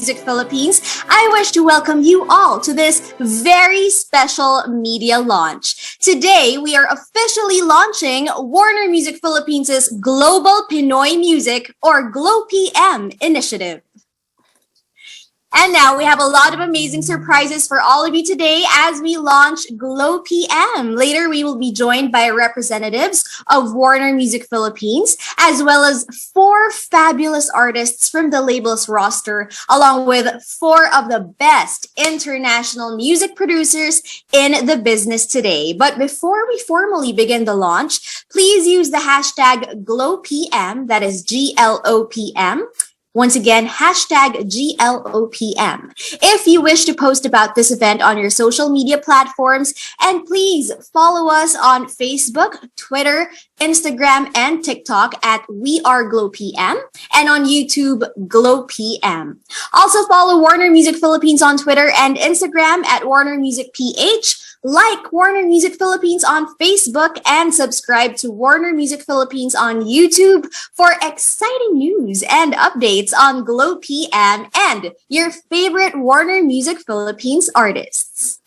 Music Philippines, I wish to welcome you all to this very special media launch. Today, we are officially launching Warner Music Philippines' Global Pinoy Music or GLOPM initiative. And now we have a lot of amazing surprises for all of you today as we launch GLOPM. Later, we will be joined by representatives of Warner Music Philippines, as well as 4 fabulous artists from the label's roster, along with 4 of the best international music producers in the business today. But before we formally begin the launch, please use the hashtag GLOPM, that is GLOPM. Once again, hashtag GLOPM. If you wish to post about this event on your social media platforms, and please follow us on Facebook, Twitter, Instagram, and TikTok at We Are GLOPM, and on YouTube, GLOPM. Also follow Warner Music Philippines on Twitter and Instagram at Warner Music PH. Like Warner Music Philippines on Facebook and subscribe to Warner Music Philippines on YouTube for exciting news and updates on GLOPM and your favorite Warner Music Philippines artists.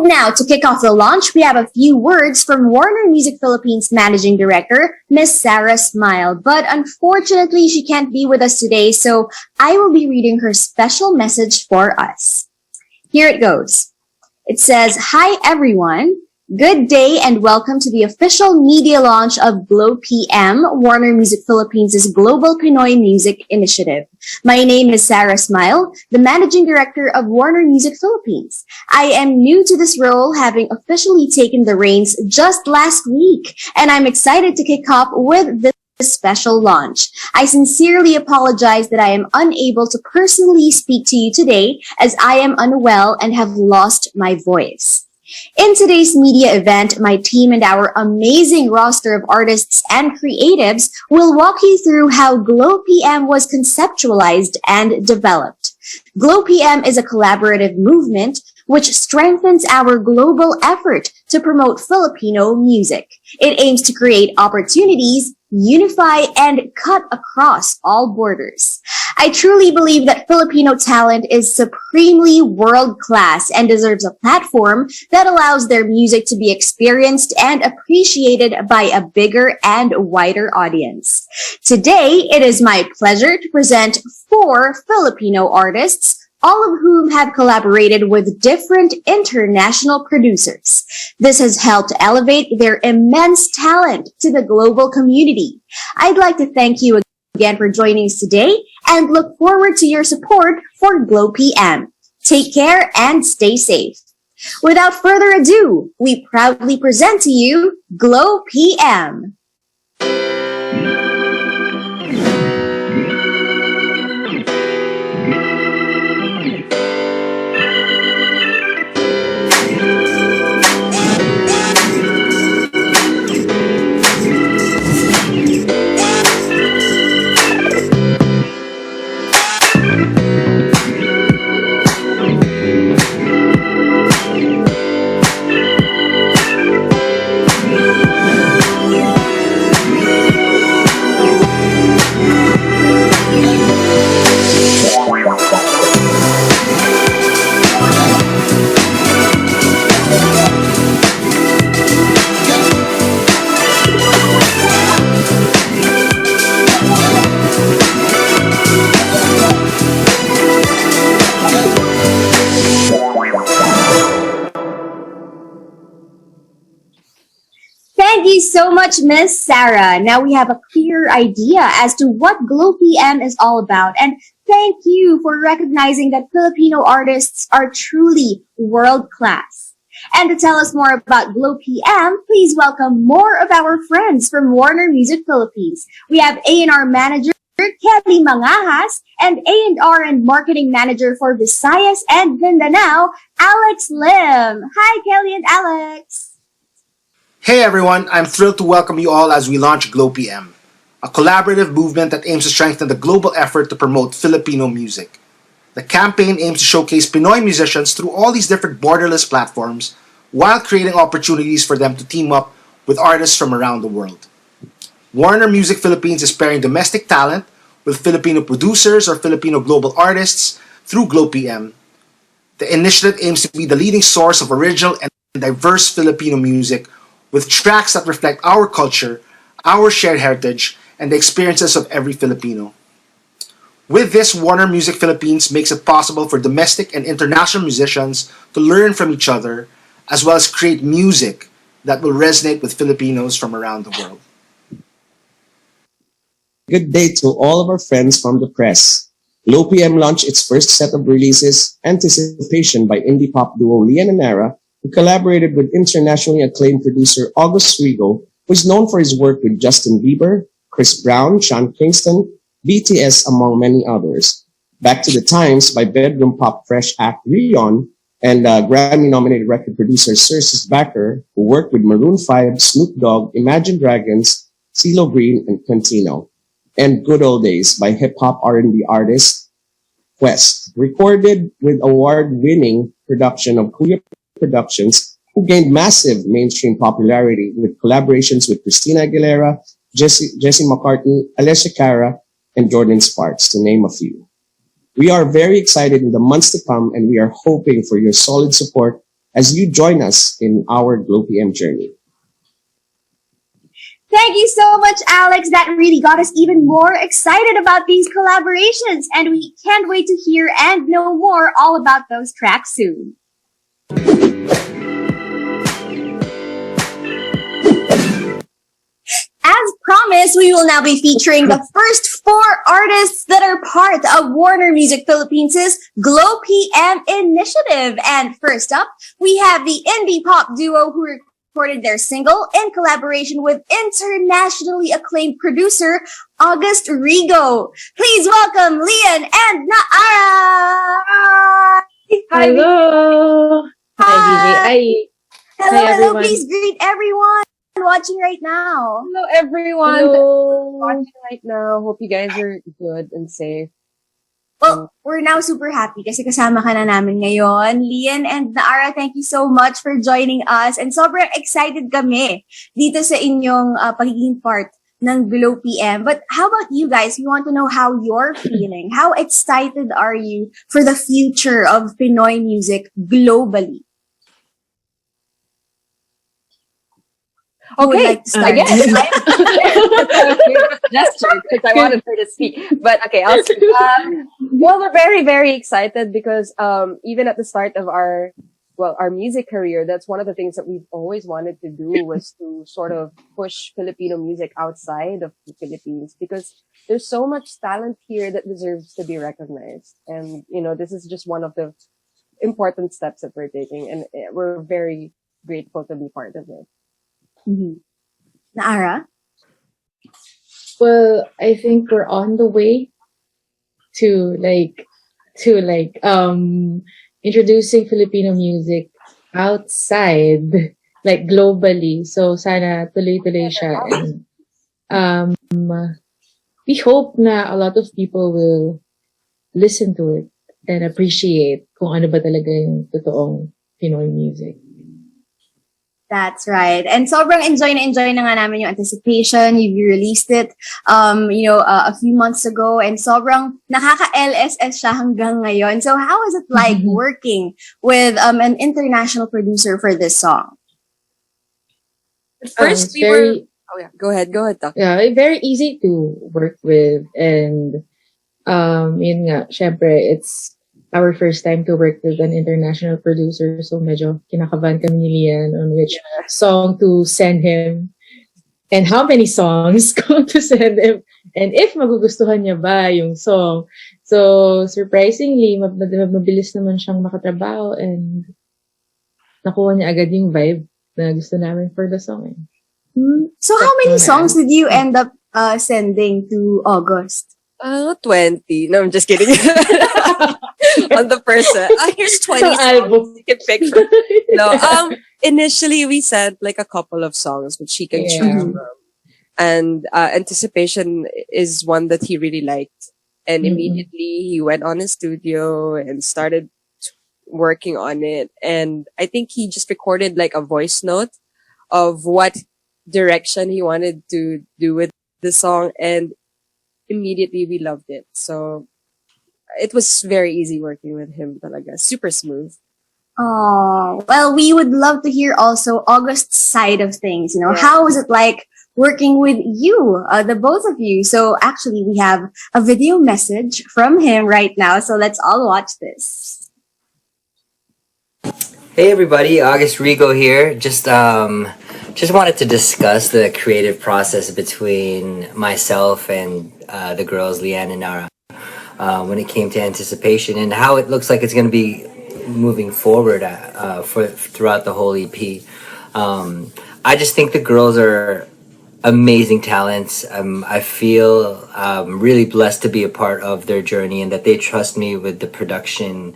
Now, to kick off the launch, we have a few words from Warner Music Philippines Managing Director, Miss Sarah Ismail. But unfortunately, she can't be with us today, so I will be reading her special message for us. Here it goes. It says, "Hi everyone. Good day and welcome to the official media launch of GLOPM, Warner Music Philippines' Global Pinoy Music Initiative. My name is Sarah Ismail, the Managing Director of Warner Music Philippines. I am new to this role, having officially taken the reins just last week, and I'm excited to kick off with this special launch. I sincerely apologize that I am unable to personally speak to you today as I am unwell and have lost my voice. In today's media event, my team and our amazing roster of artists and creatives will walk you through how GLOPM was conceptualized and developed. GLOPM is a collaborative movement which strengthens our global effort to promote Filipino music. It aims to create opportunities, unify, and cut across all borders. I truly believe that Filipino talent is supremely world-class and deserves a platform that allows their music to be experienced and appreciated by a bigger and wider audience. Today, it is my pleasure to present 4 Filipino artists, all of whom have collaborated with different international producers. This has helped elevate their immense talent to the global community. I'd like to thank you again for joining us today and look forward to your support for GLOPM. Take care and stay safe. Without further ado, we proudly present to you GLOPM. Thank you so much, Miss Sarah. Now we have a clear idea as to what GLOPM is all about. And thank you for recognizing that Filipino artists are truly world-class. And to tell us more about GLOPM, please welcome more of our friends from Warner Music Philippines. We have A&R Manager Kelly Mangahas and A&R and Marketing Manager for Visayas and Mindanao, Alex Lim. Hi, Kelly and Alex. Hey everyone, I'm thrilled to welcome you all as we launch GLOPM, a collaborative movement that aims to strengthen the global effort to promote Filipino music. The campaign aims to showcase Pinoy musicians through all these different borderless platforms while creating opportunities for them to team up with artists from around the world. Warner Music Philippines is pairing domestic talent with Filipino producers or Filipino global artists through GLOPM. The initiative aims to be the leading source of original and diverse Filipino music with tracks that reflect our culture, our shared heritage, and the experiences of every Filipino. With this, Warner Music Philippines makes it possible for domestic and international musicians to learn from each other, as well as create music that will resonate with Filipinos from around the world. Good day to all of our friends from the press. GLOPM launched its first set of releases, Anticipation by indie pop duo Leanne and Naara, who collaborated with internationally acclaimed producer August Rigo, who is known for his work with Justin Bieber, Chris Brown, Sean Kingston, BTS, among many others. Back to the Times by bedroom pop fresh act Reon, and Grammy-nominated record producer Xerxes Bakker, who worked with Maroon 5, Snoop Dogg, Imagine Dragons, CeeLo Green, and Quintino. And Good Old Days by hip-hop R&B artist Quest, recorded with award-winning production of Kuya Productions, who gained massive mainstream popularity with collaborations with Christina Aguilera, Jesse McCartney, Alessia Cara, and Jordan Sparks, to name a few. We are very excited in the months to come, and we are hoping for your solid support as you join us in our GLOPM journey. Thank you so much, Alex. That really got us even more excited about these collaborations, and we can't wait to hear and know more all about those tracks soon. As promised, we will now be featuring the first 4 artists that are part of Warner Music Philippines' GLOPM initiative. And first up, we have the indie pop duo who recorded their single in collaboration with internationally acclaimed producer August Rigo. Please welcome Leanne and Naara. Hi. Hello. Hi. Hi, DJ. Hello, Hi, hello. everyone. Please greet everyone watching right now. Hello, everyone. Hello. Watching right now. Hope you guys are good and safe. Well, we're now super happy kasi kasama ka na namin ngayon. Leanne and Naara, thank you so much for joining us. And sobrang excited kami dito sa inyong pagiging part ng GLOPM. But how about you guys? We want to know how you're feeling. How excited are you for the future of Pinoy music globally? Who would like to start? Yes. Gesture, because I wanted her to speak. But okay, I'll speak. Well, we're very, very excited because even at the start of our music career, that's one of the things that we've always wanted to do was to sort of push Filipino music outside of the Philippines because there's so much talent here that deserves to be recognized. And, this is just one of the important steps that we're taking. And we're very grateful to be part of it. Mm-hmm. Naara? Well, I think we're on the way to introducing Filipino music outside, like globally. So sana tuloy-tuloy siya. And we hope na a lot of people will listen to it and appreciate kung ano ba talaga yung totoong Pinoy music. That's right. And sobrang enjoy na nga namin yung Anticipation. You released it, a few months ago, and sobrang nakaka-LSS siya hanggang ngayon. So how is it like working with an international producer for this song? At first, Oh yeah, go ahead, Doc. Yeah, very easy to work with, and yun nga, syempre, it's our first time to work with an international producer, so medyo kinakabahan kami ni Leanne on which song to send him and how many songs to send him and if magugustuhan niya ba yung song. So surprisingly, mabilis naman siyang makatrabaho and nakuha niya agad yung vibe na gusto namin for the song. So how many songs did you end up sending to August? 20. No, I'm just kidding. On the person. Here's 20 songs you can pick from. No, initially we sent like a couple of songs which he can choose from. And Anticipation is one that he really liked. and Mm-mm. immediately he went on his studio and started working on it. And I think he just recorded like a voice note of what direction he wanted to do with the song, and immediately we loved it. So it was very easy working with him talaga. Super smooth. Oh, well, we would love to hear also August's side of things. You know, Yeah. how was it like working with you, the both of you? So actually, we have a video message from him right now. So let's all watch this. Hey everybody, August Rigo here. Just wanted to discuss the creative process between myself and the girls Leanne and Naara when it came to anticipation and how it looks like it's going to be moving forward for throughout the whole EP. I just think the girls are amazing talents. I feel really blessed to be a part of their journey and that they trust me with the production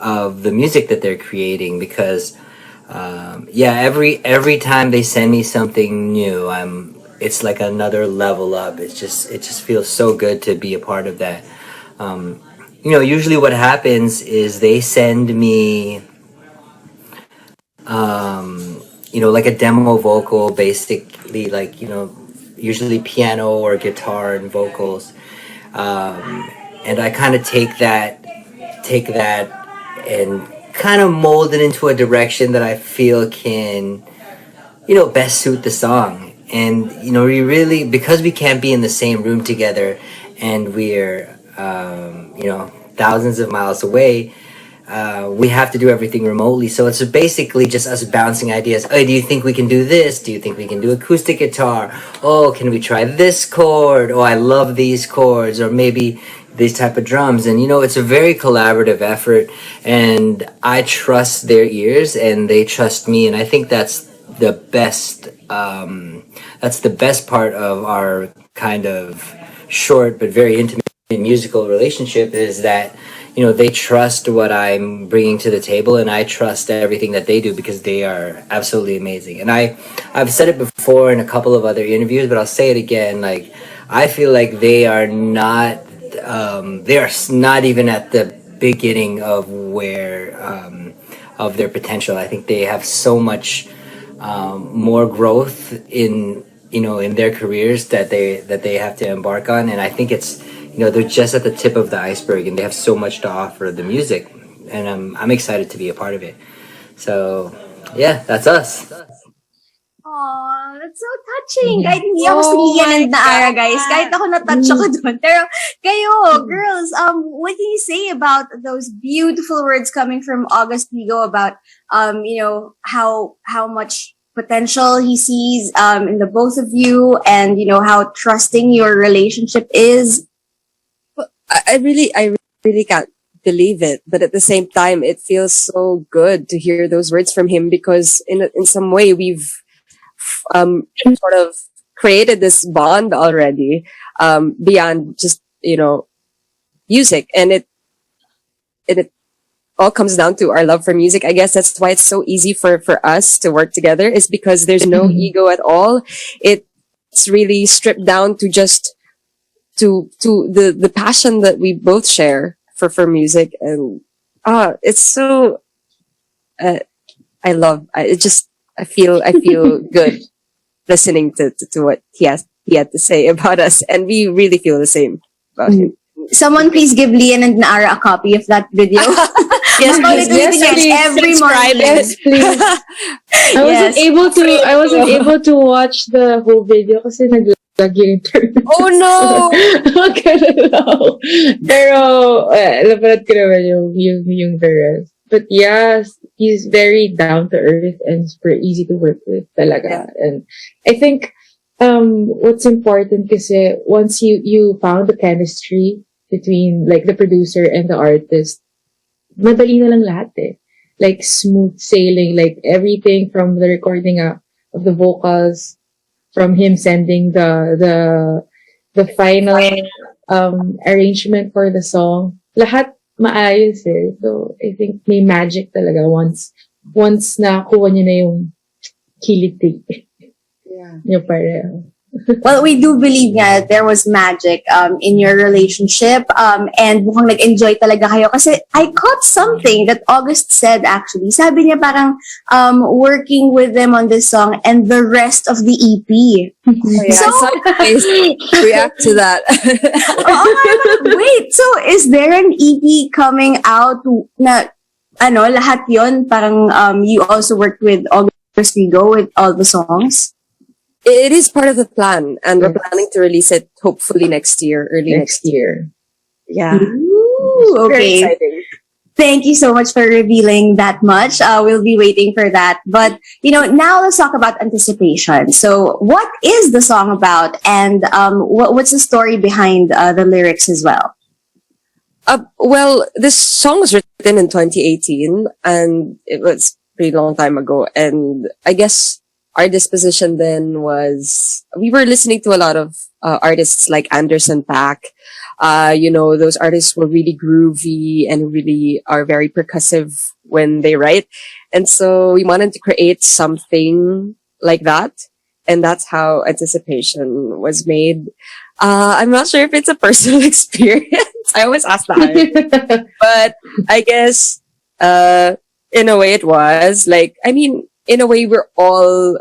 of the music that they're creating because every time they send me something new, it's like another level up. It just feels so good to be a part of that. Usually what happens is they send me like a demo vocal, basically, like, usually piano or guitar and vocals. And I kind of take that and kind of mold it into a direction that I feel can, best suit the song. And, we really, because we can't be in the same room together and we're, thousands of miles away, we have to do everything remotely. So it's basically just us bouncing ideas. Oh, do you think we can do this? Do you think we can do acoustic guitar? Oh, can we try this chord? Oh, I love these chords. Or maybe these type of drums. And, it's a very collaborative effort. And I trust their ears and they trust me. And I think that's the best, part of our kind of short but very intimate musical relationship is that they trust what I'm bringing to the table, and I trust everything that they do because they are absolutely amazing. And I've said it before in a couple of other interviews, but I'll say it again. Like, I feel like they are not even at the beginning of where of their potential. I think they have so much more growth in their careers that they have to embark on, and I think it's they're just at the tip of the iceberg and they have so much to offer the music, and I'm excited to be a part of it. So yeah, that's us. Oh, that's so touching. Yeah. Kahit hindi ako si Oh Ian my and Naara, God. guys. Kahit ako na-touch ako doon. Pero kayo, girls, what can you say about those beautiful words coming from August Vigo about, how much potential he sees in the both of you and, how trusting your relationship is? I really can't believe it, but at the same time, it feels so good to hear those words from him because in some way we've sort of created this bond already beyond just music, and it all comes down to our love for music. I guess that's why it's so easy for us to work together, is because there's no ego at all. It's really stripped down to just to the passion that we both share for music, and it's so I feel good listening to what he had to say about us, and we really feel the same about him. Someone please give Leanne and Naara a copy of that video. Yes, About it please. yes, please. every Subscribe. morning. Yes, please. I wasn't able to watch the whole video kasi naglag yung internet. Oh no! Ganun lang. Pero, napanood ko naman yung the rest. But yes, he's very down to earth and super easy to work with talaga. And I think, what's important kasi once you found the chemistry between like the producer and the artist, madali na lang lahat eh. Like smooth sailing, like everything from the recording of the vocals, from him sending the final arrangement for the song. Lahat maayos eh. So I think may magic talaga once nakuha niya na yung kiliti. Yeah. Yung pareho. Well, we do believe nga there was magic in your relationship and mukhang nag-enjoy talaga kayo kasi I caught something that August said actually. Sabi niya parang working with them on this song and the rest of the EP. Oh, yeah, So, I saw you guys react to that. wait, so is there an EP coming out na lahat yon parang you also worked with August Rigo with all the songs? It is part of the plan, and we're planning to release it hopefully next year, early next year. Yeah. Ooh, Very okay. exciting. Thank you so much for revealing that much. We'll be waiting for that. But, now let's talk about anticipation. So what is the song about? And what's the story behind the lyrics as well? Well, this song was written in 2018, and it was a pretty long time ago. And I guess our disposition then was, we were listening to a lot of artists like Anderson .Paak. Those artists were really groovy and really are very percussive when they write. And so we wanted to create something like that. And that's how Anticipation was made. I'm not sure if it's a personal experience. I always ask that. But I guess, in a way it was. In a way we're all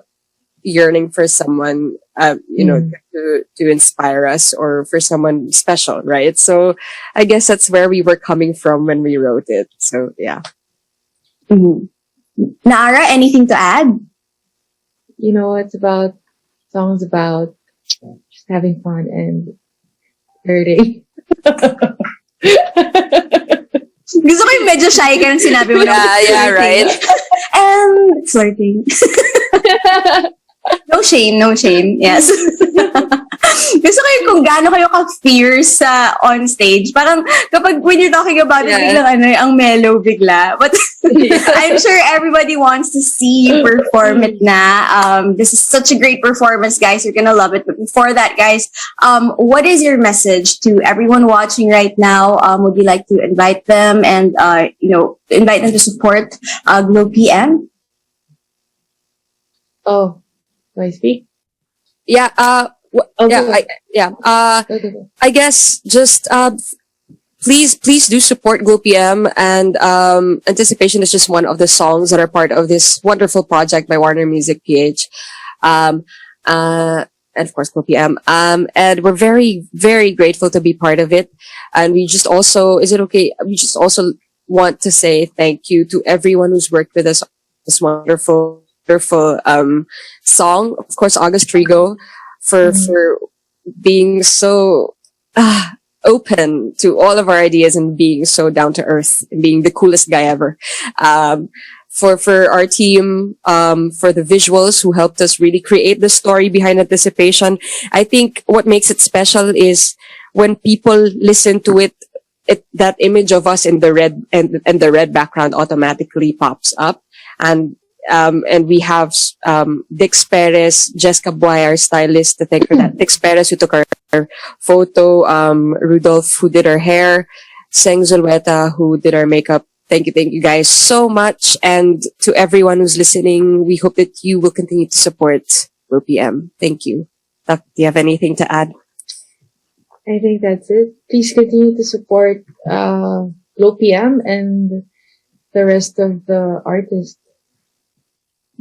yearning for someone, to inspire us or for someone special, right? So I guess that's where we were coming from when we wrote it. So yeah. Mm-hmm. Naara, anything to add? Songs about just having fun and flirting. Gusto ko yung medyo shy ka nang sinabi mo. Yeah, right. And flirting. No shame. Yes. Gusto ko yung kung gaano kayo ka-fierce on stage. Parang kapag when you're talking about it, biglang ang mellow bigla. But I'm sure everybody wants to see you perform it na. This is such a great performance, guys. You're gonna love it. But before that, guys, what is your message to everyone watching right now? Would you like to invite them and, invite them to support GLOPM? Oh, do I speak? Yeah, Okay. I guess just please do support GLOPM, and Anticipation is just one of the songs that are part of this wonderful project by Warner Music PH, and of course GLOPM. And we're very, very grateful to be part of it. And we just also, is it okay? We just also want to say thank you to everyone who's worked with us on this wonderful song. Of course, August Rigo for being so open to all of our ideas and being so down to earth and being the coolest guy ever. For our team, for the visuals who helped us really create the story behind Anticipation. I think what makes it special is when people listen to it, that image of us in the red and the red background automatically pops up. And we have Dix Perez, Jessica Buay, our stylist, to thank for that. Dix Perez, who took our photo, Rudolph, who did our hair, Seng Zulweta, who did our makeup. Thank you guys so much. And to everyone who's listening, we hope that you will continue to support GLOPM. Thank you. Do you have anything to add? I think that's it. Please continue to support GLOPM and the rest of the artists.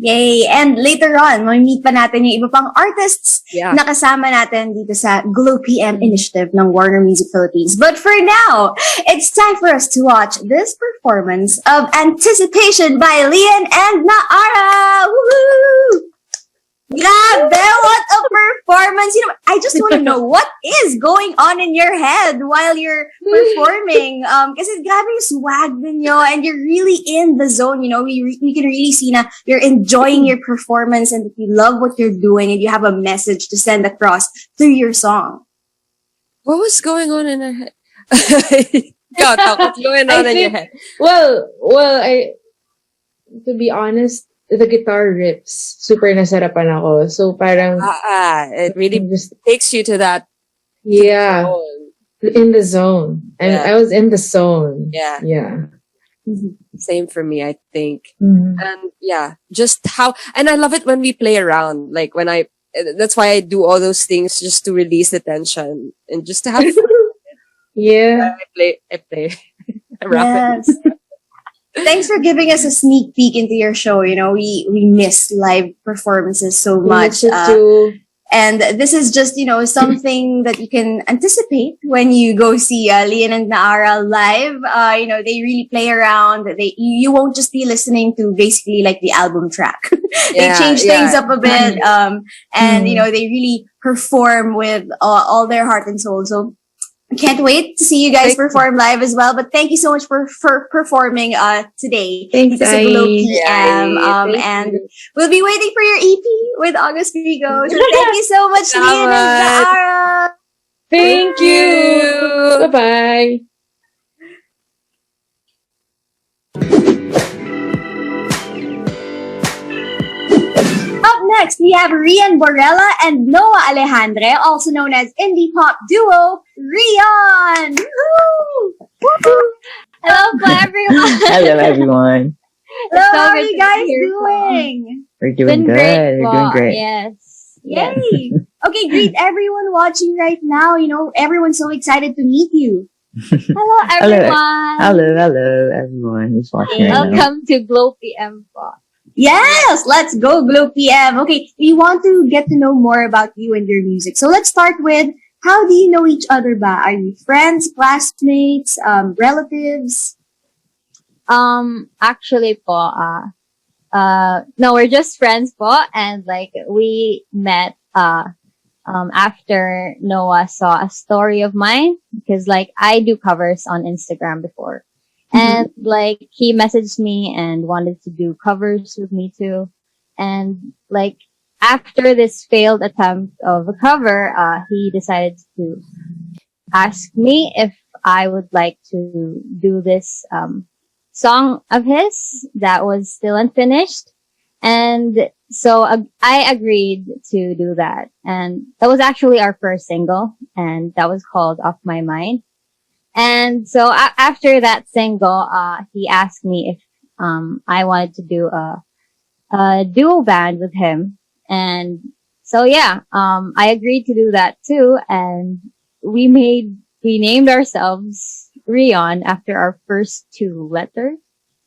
Yay! And later on, ma-meet pa natin yung iba pang artists na kasama natin dito sa GLOPM initiative ng Warner Music Philippines. But for now, it's time for us to watch this performance of Anticipation by Leanne and Naara! Woohoo! Grabe! What a performance! I just want to know what is going on in your head while you're performing. Kasi grabe yung swag ninyo and you're really in the zone, we can really see na you're enjoying your performance and that you love what you're doing and you have a message to send across through your song. What was going on in her head? Go, talk. What's going on in your head? Well, to be honest, the guitar rips, super nasarapan ako. So parang it really just takes you to that. Yeah, zone. In the zone. And I was in the zone. Yeah. Same for me, I think. Mm-hmm. And just how, and I love it when we play around. Like when I that's why I do all those things, just to release the tension and just to have fun. Yeah. I play, I rap it. Yes. Thanks for giving us a sneak peek into your show. You know, we miss live performances so much. Yes, too. And this is just, you know, something that you can anticipate when you go see Leanne and Naara live. You know, they really play around. You won't just be listening to basically like the album track. They change things up a bit. And, you know, they really perform with all their heart and soul. So I can't wait to see you guys perform live as well. But thank you so much for performing today. Thanks, This is Ai. GLOPM. And we'll be waiting for your EP with August Rigo. So thank you so much, Leanne and Naara. Thank you. Bye-bye. Up next, we have Rian Borella and Noah Alejandre, also known as indie pop duo Reon. Woo! Hello po, everyone. Hello, everyone. Hello, so how are good you to guys be here po. doing? We're doing Been good. great We're po. doing great. Yes. Yay! Okay, greet everyone watching right now. You know, everyone's so excited to meet you. Hello, everyone. Hello, everyone who's watching right now. Welcome to GLOPM po. Yes, let's go, GLOPM. Okay, we want to get to know more about you and your music. So let's start with, how do you know each other ba? Are you friends, classmates, relatives? Actually po, no, we're just friends po, and like we met after Noah saw a story of mine, because like I do covers on Instagram before. And like he messaged me and wanted to do covers with me too. And like after this failed attempt of a cover, he decided to ask me if I would like to do this song of his that was still unfinished. And so I agreed to do that. And that was actually our first single, and that was called Off My Mind. And so after that single, he asked me if I wanted to do a duo band with him. And so yeah, I agreed to do that too. And we named ourselves Reon after our first two letters.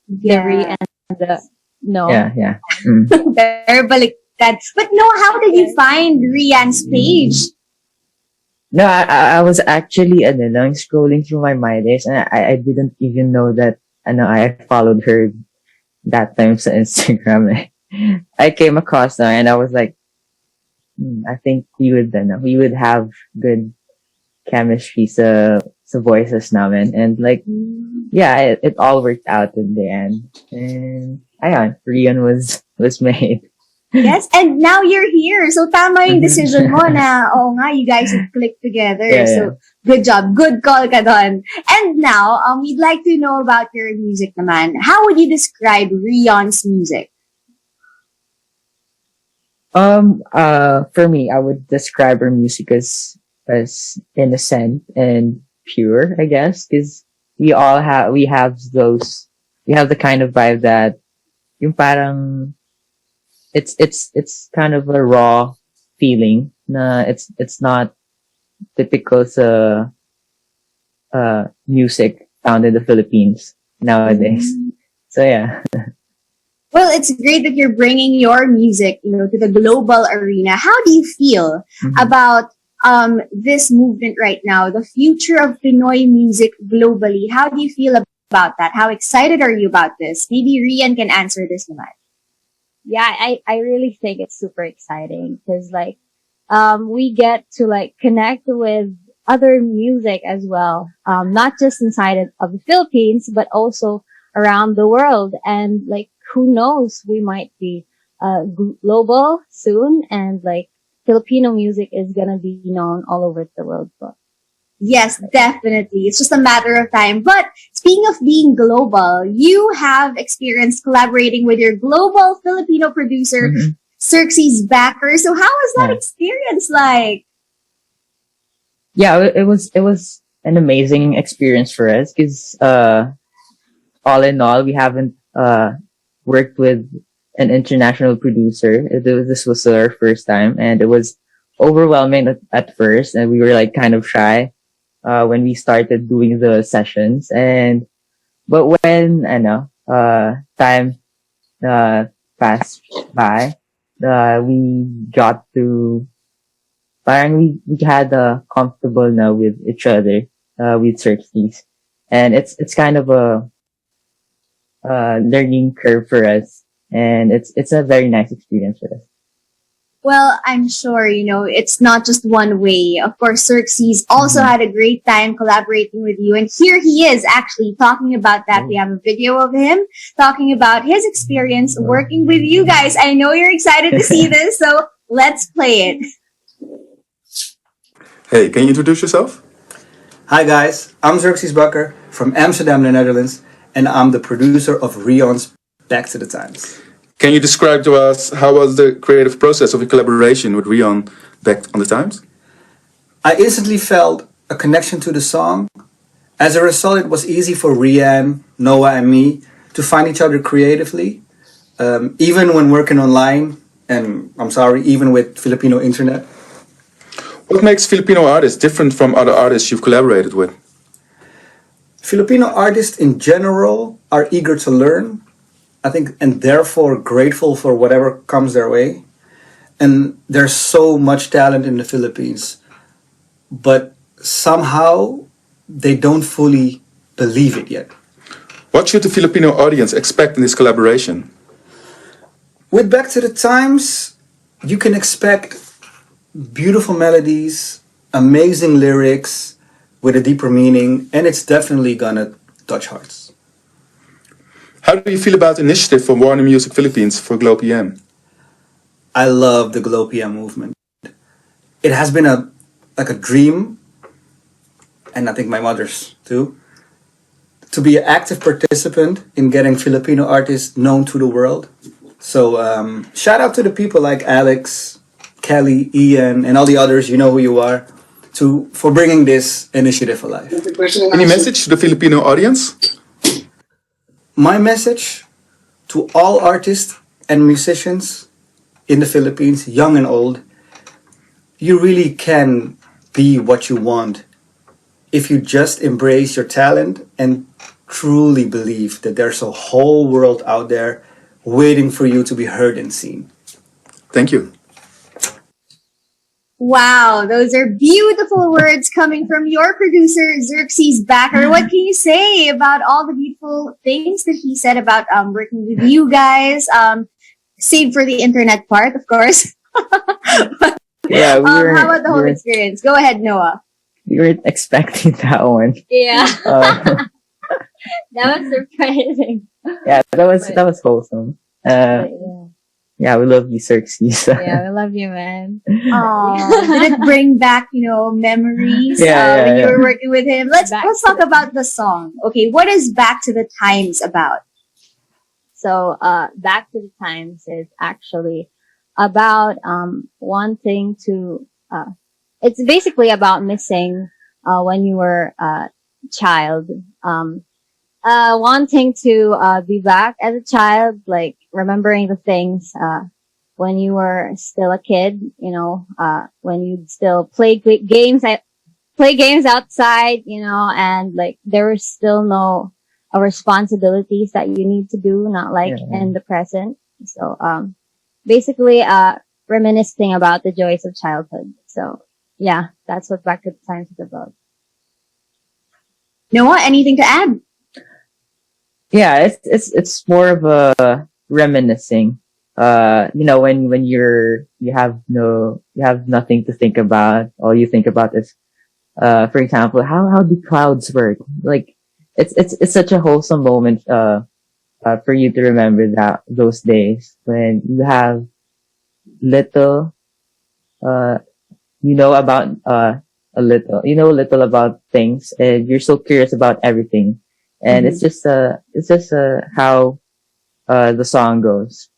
The re and the no. Yeah. They're baliktad. But no, how did you find Rian's page? No, I was actually lang, scrolling through my MyDays, and I didn't even know that I followed her that time sa Instagram. I came across her and I was like, I think we would have good chemistry sa voices namin, and like yeah, it all worked out in the end. And ayan, Rian was made. Yes, and now you're here. So tama yung decision mo na, oh nga, you guys have clicked together. Yeah, so good job. Good call ka dun. And now, we'd like to know about your music naman. How would you describe Rion's music? For me, I would describe her music as innocent and pure, I guess, because we have the kind of vibe that yung parang it's kind of a raw feeling na it's not typical sa music found in the Philippines nowadays. So yeah. Well, it's great that you're bringing your music, to the global arena. How do you feel about this movement right now, the future of Pinoy music globally? How do you feel about that? How excited are you about this? Maybe Rian can answer this naman. Yeah, I really think it's super exciting, because like we get to like connect with other music as well, not just inside of the Philippines, but also around the world. And like, who knows, we might be global soon, and like Filipino music is gonna be known all over the world. So. Yes, definitely. It's just a matter of time. But speaking of being global, you have experience collaborating with your global Filipino producer, Xerxes Bakker. So how was that experience like? Yeah, it was an amazing experience for us, because all in all, we haven't worked with an international producer. This was our first time, and it was overwhelming at first, and we were like kind of shy when we started doing the sessions. And but when I know time passed by, we got to parang we had comfortable now with each other with Xerxes, and it's kind of a learning curve for us, and it's a very nice experience for us. Well, I'm sure, it's not just one way. Of course, Xerxes also had a great time collaborating with you. And here he is actually talking about that. We have a video of him talking about his experience working with you guys. I know you're excited to see this, so let's play it. Hey, can you introduce yourself? Hi guys, I'm Xerxes Bakker from Amsterdam, the Netherlands, and I'm the producer of Reon's Back to the Times. Can you describe to us how was the creative process of your collaboration with Rion back on the Times? I instantly felt a connection to the song. As a result, it was easy for Leanne, Noah, and me to find each other creatively, even when working online, and I'm sorry, even with Filipino internet. What makes Filipino artists different from other artists you've collaborated with? Filipino artists in general are eager to learn, I think, and therefore grateful for whatever comes their way. And there's so much talent in the Philippines, but somehow they don't fully believe it yet. What should the Filipino audience expect in this collaboration? With Back to the Times, you can expect beautiful melodies, amazing lyrics with a deeper meaning, and it's definitely gonna touch hearts. How do you feel about the initiative from Warner Music Philippines for GLOPM? I love the GLOPM movement. It has been a dream, and I think my mother's too, to be an active participant in getting Filipino artists known to the world. So shout out to the people like Alex, Kelly, Ian, and all the others, you know who you are, for bringing this initiative alive. Any message to the Filipino audience? My message to all artists and musicians in the Philippines, young and old, you really can be what you want if you just embrace your talent and truly believe that there's a whole world out there waiting for you to be heard and seen. Thank you. Wow, those are beautiful words coming from your producer, Xerxes Bakker. What can you say about all the beautiful things that he said about working with you guys? Save for the internet part, of course. Yeah, how about the whole experience? Go ahead, Noah. We weren't expecting that one. Yeah. Uh, That was surprising. yeah, that was wholesome. Yeah, we love you, Xerxes. Yeah, we love you, man. Did it bring back, memories when you were working with him? Let's talk about the song. Okay, what is Back to the Times about? So, Back to the Times is actually about, wanting to, it's basically about missing, when you were a child, wanting to, be back as a child, like remembering the things, when you were still a kid, when you still play games, play games outside, and like there was still no responsibilities that you need to do, not like in the present. So, basically, reminiscing about the joys of childhood. So, yeah, that's what Back to the Times is about. Noah, anything to add? Yeah, it's more of a reminiscing. When you have nothing to think about. All you think about is, for example, how do clouds work? Like, it's such a wholesome moment, for you to remember those days when you have little, about, a little about things, and you're so curious about everything. And it's just how the song goes.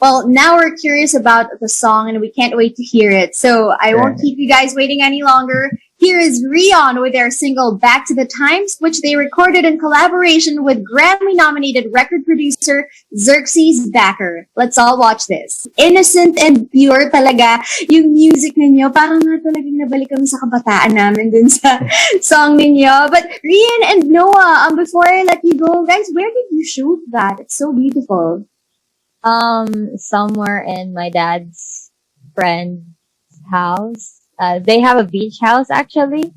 Well, now we're curious about the song and we can't wait to hear it. So I won't keep you guys waiting any longer. Here is Reon with their single Back to the Times, which they recorded in collaboration with Grammy-nominated record producer Xerxes Bakker. Let's all watch this. Innocent and pure talaga yung music ninyo. Parang nga talagang nabalik kami sa kabataan namin dun sa song ninyo. But Rian and Noah, before I let you go, guys, where did you shoot that? It's so beautiful. Somewhere in my dad's friend's house. They have a beach house actually.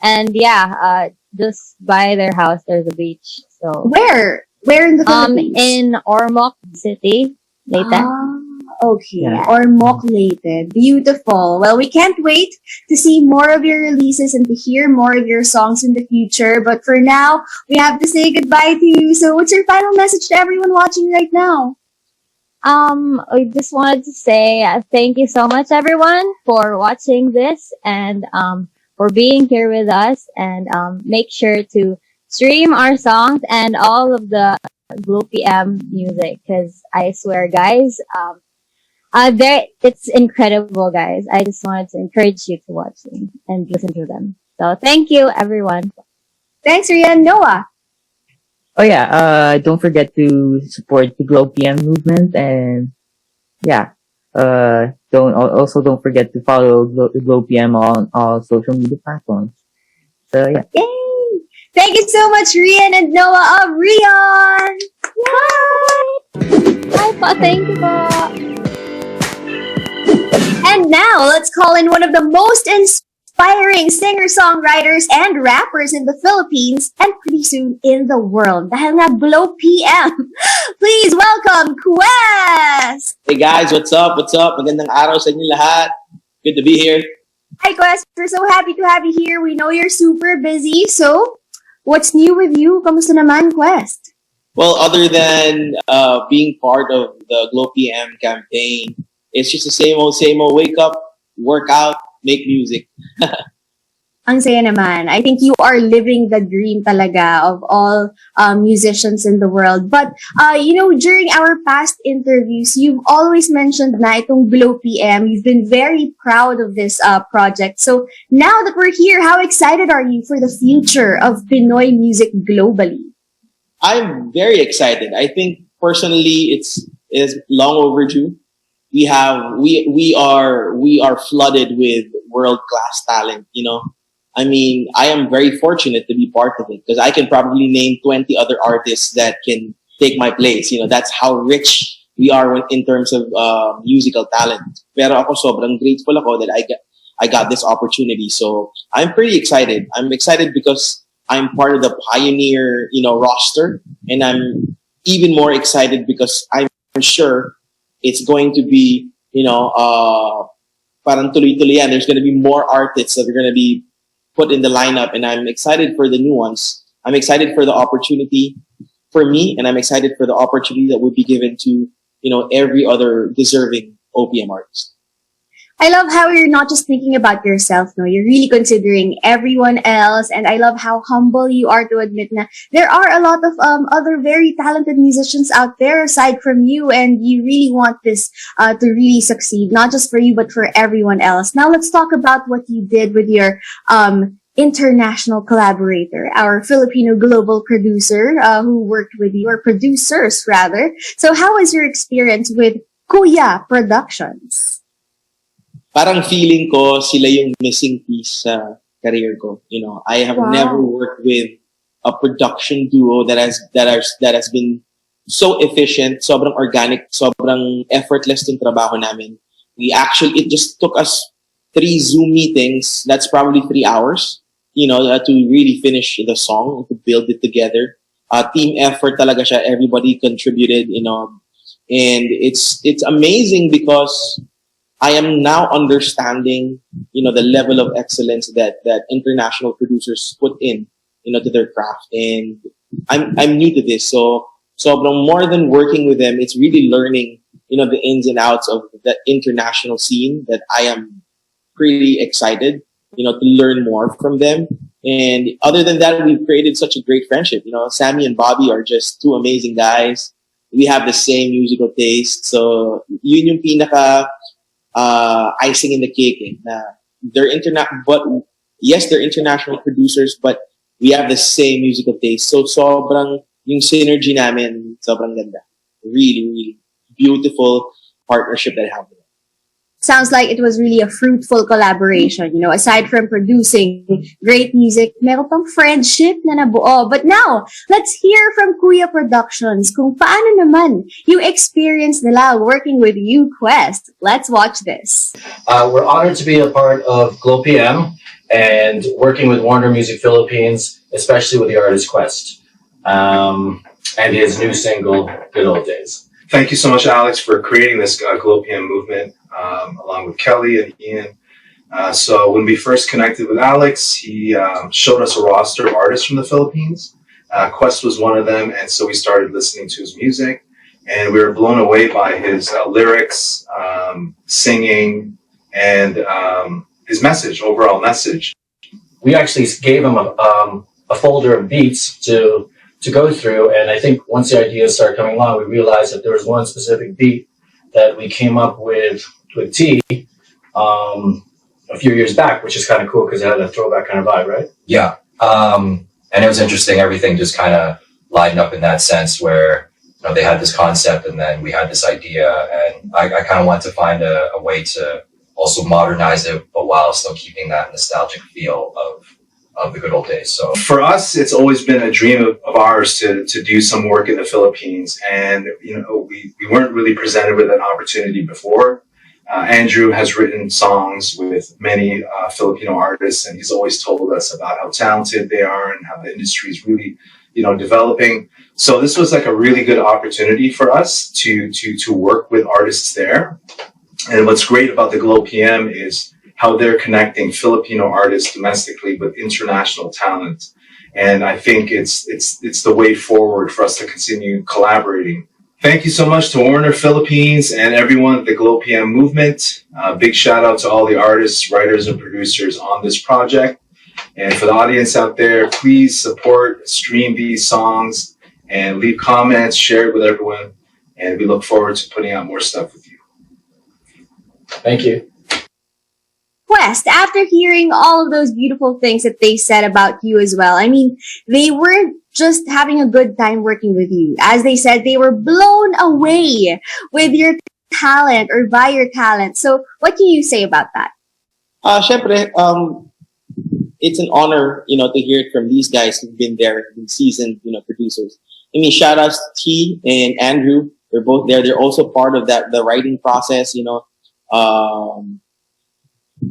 And yeah, just by their house there's a beach. So Where? Where in the Philippines? in Ormoc City, Leyte. Okay. Yeah. Or mock-lated. Beautiful. Well, we can't wait to see more of your releases and to hear more of your songs in the future. But for now, we have to say goodbye to you. So what's your final message to everyone watching right now? I just wanted to say thank you so much, everyone, for watching this and for being here with us. And make sure to stream our songs and all of the GLOPM music, because I swear, guys, it's incredible, guys. I just wanted to encourage you to watch them and listen to them. So thank you, everyone. Thanks, Rian. Noah. Oh yeah, don't forget to support the GLOPM movement, and yeah, don't forget to follow GLOPM on all social media platforms. So yeah. Yay! Thank you so much, Rian and Noah of Rion. Bye po. Thank you po. And now, let's call in one of the most inspiring singer-songwriters and rappers in the Philippines and pretty soon in the world. Dahil nga GLOPM. Please welcome Quest! Hey guys, what's up? What's up? Magandang araw sa inyo lahat. Good to be here. Hi Quest, we're so happy to have you here. We know you're super busy, so what's new with you? Kamusta naman, Quest? Well, other than being part of the GLOPM campaign, it's just the same old, wake up, work out, make music. Ang saya naman. I think you are living the dream talaga of all musicians in the world. But, during our past interviews, you've always mentioned na itong GLOPM. You've been very proud of this project. So now that we're here, how excited are you for the future of Pinoy music globally? I'm very excited. I think personally, it's long overdue. We are flooded with world class talent. I mean, I am very fortunate to be part of it because I can probably name 20 other artists that can take my place. That's how rich we are in terms of musical talent. Pero ako sobrang grateful ako that I got this opportunity. So I'm pretty excited. I'm excited because I'm part of the pioneer, roster, and I'm even more excited because I'm sure it's going to be, parang tuloy-tuloy yan. There's going to be more artists that are going to be put in the lineup, and I'm excited for the new ones. I'm excited for the opportunity for me, and I'm excited for the opportunity that would be given to, every other deserving OPM artist. I love how you're not just thinking about yourself, no? You're really considering everyone else, and I love how humble you are to admit that there are a lot of other very talented musicians out there aside from you, and you really want this to really succeed, not just for you but for everyone else. Now let's talk about what you did with your international collaborator, our Filipino global producer who worked with you, or producers rather. So how was your experience with Kuya Productions? Parang feeling ko sila yung missing piece sa career ko. I have never worked with a production duo that has been so efficient, sobrang organic, sobrang effortless yung trabaho namin. It just took us 3 Zoom meetings. That's probably 3 hours, to really finish the song, to build it together. Team effort talaga siya. Everybody contributed, and it's amazing because I am now understanding, the level of excellence that international producers put in, to their craft. And I'm new to this. So more than working with them, it's really learning, the ins and outs of the international scene that I am pretty excited, to learn more from them. And other than that, we've created such a great friendship. Sammy and Bobby are just 2 amazing guys. We have the same musical taste. So yun yung pinaka icing in the cake. Na they're but Yes, they're international producers, but we have the same musical taste. So sobrang yung synergy namin, sobrang ganda. Really, really beautiful partnership that happened. Sounds like it was really a fruitful collaboration. You know, aside from producing great music, meron pang friendship na nabuo. But now, let's hear from Kuya Productions kung paano naman yung experience nila working with you, Quest. Let's watch this. We're honored to be a part of GLOPM and working with Warner Music Philippines, especially with the artist Quest and his new single, Good Old Days. Thank you so much, Alex, for creating this GLOPM movement, along with Kelly and Ian. So when we first connected with Alex, he showed us a roster of artists from the Philippines. Quest was one of them, and so we started listening to his music, and we were blown away by his lyrics, singing, and his message, overall message. We actually gave him a folder of beats to go through, and I think once the ideas started coming along, we realized that there was one specific beat that we came up with T a few years back, which is kind of cool because it had a throwback kind of vibe, right? Yeah. And it was interesting. Everything just kind of lined up in that sense where, you know, they had this concept and then we had this idea, and I kind of wanted to find a way to also modernize it, but while still keeping that nostalgic feel of the good old days. So for us, it's always been a dream of ours to do some work in the Philippines, and you know, we weren't really presented with an opportunity before. Andrew has written songs with many Filipino artists, and he's always told us about how talented they are and how the industry is really, you know, developing. So this was like a really good opportunity for us to work with artists there. And what's great about the GLOPM is how they're connecting Filipino artists domestically with international talent. And I think it's the way forward for us to continue collaborating. Thank you so much to Warner Philippines and everyone at the GLOPM movement. Big shout out to all the artists, writers, and producers on this project. And for the audience out there, please support, stream these songs, and leave comments, share it with everyone. And we look forward to putting out more stuff with you. Thank you. Quest, after hearing all of those beautiful things that they said about you as well, I mean, they weren't just having a good time working with you. As they said, they were blown away with your talent or by your talent. So what can you say about that? Syempre, it's an honor, you know, to hear it from these guys who've been there, been seasoned, you know, producers. I mean, shout outs to T and Andrew. They're both there. They're also part of the writing process, you know.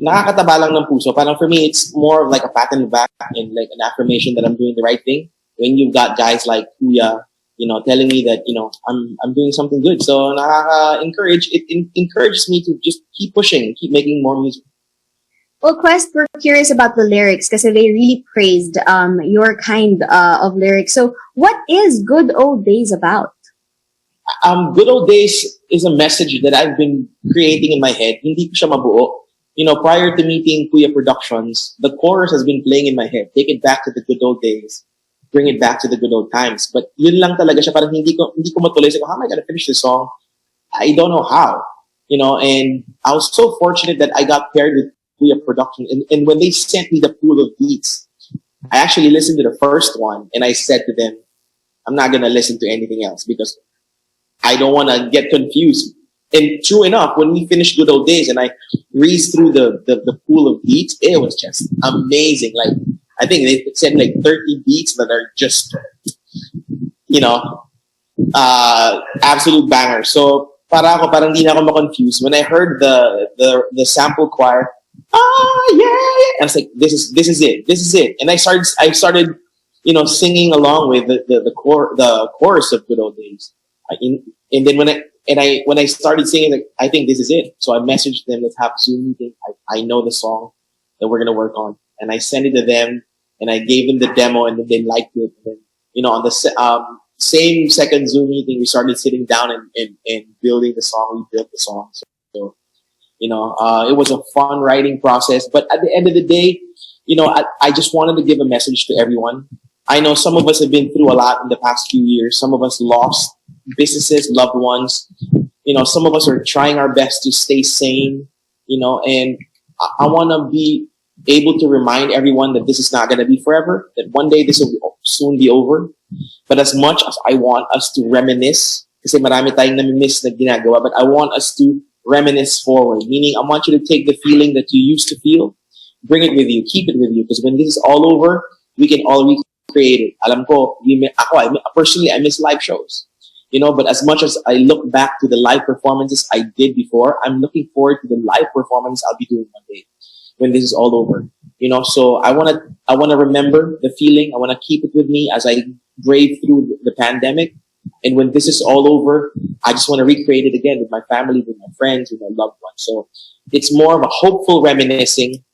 Nakakataba lang ng puso. Parang for me, it's more of like a pat on the back and like an affirmation that I'm doing the right thing. When you've got guys like Kuya, you know, telling me that, you know, I'm doing something good. So it encourages me to just keep pushing, keep making more music. Well, Quest, we're curious about the lyrics because they really praised your kind of lyrics. So what is Good Old Days about? Good Old Days is a message that I've been creating in my head. Hindi ko siya mabuo. You know, prior to meeting Kuya Productions, the chorus has been playing in my head. Take it back to the good old days. Bring it back to the good old times. But yun lang talaga siya. Parang hindi ko matuloy. So, how am I going to finish this song? I don't know how. You know, and I was so fortunate that I got paired with Kuya Productions. And when they sent me the pool of beats, I actually listened to the first one and I said to them, I'm not going to listen to anything else because I don't want to get confused. And true enough, when we finished Good Old Days and I read through the pool of beats, it was just amazing. Like, I think they sent like 30 beats that are just, you know, absolute bangers. So, parang di na ako ma-confuse. When I heard the sample choir, yeah, I was like, this is it. And I started, you know, singing along with the chorus of Good Old Days. And then when I started singing, like, I think this is it. So I messaged them, let's have a Zoom meeting. I know the song that we're going to work on. And I sent it to them and I gave them the demo and then they liked it. And then, you know, on the same second Zoom meeting, we started sitting down and building the song. We built the song. So you know, it was a fun writing process. But at the end of the day, you know, I just wanted to give a message to everyone. I know some of us have been through a lot in the past few years. Some of us lost businesses, loved ones. You know, some of us are trying our best to stay sane, you know, and I want to be able to remind everyone that this is not going to be forever, that one day this will soon be over. But as much as I want us to reminisce, kasi marami tayong nami-miss na ginagawa, but I want us to reminisce forward. Meaning, I want you to take the feeling that you used to feel, bring it with you, keep it with you, because when this is all over, we can all recreate it. Alam ko, personally, I miss live shows. But as much as I look back to the live performances I did before, I'm looking forward to the live performance I'll be doing one day when this is all over. So I wanna remember the feeling. I wanna keep it with me as I brave through the pandemic. And when this is all over, I just want to recreate it again with my family, with my friends, with my loved ones. So it's more of a hopeful reminiscing,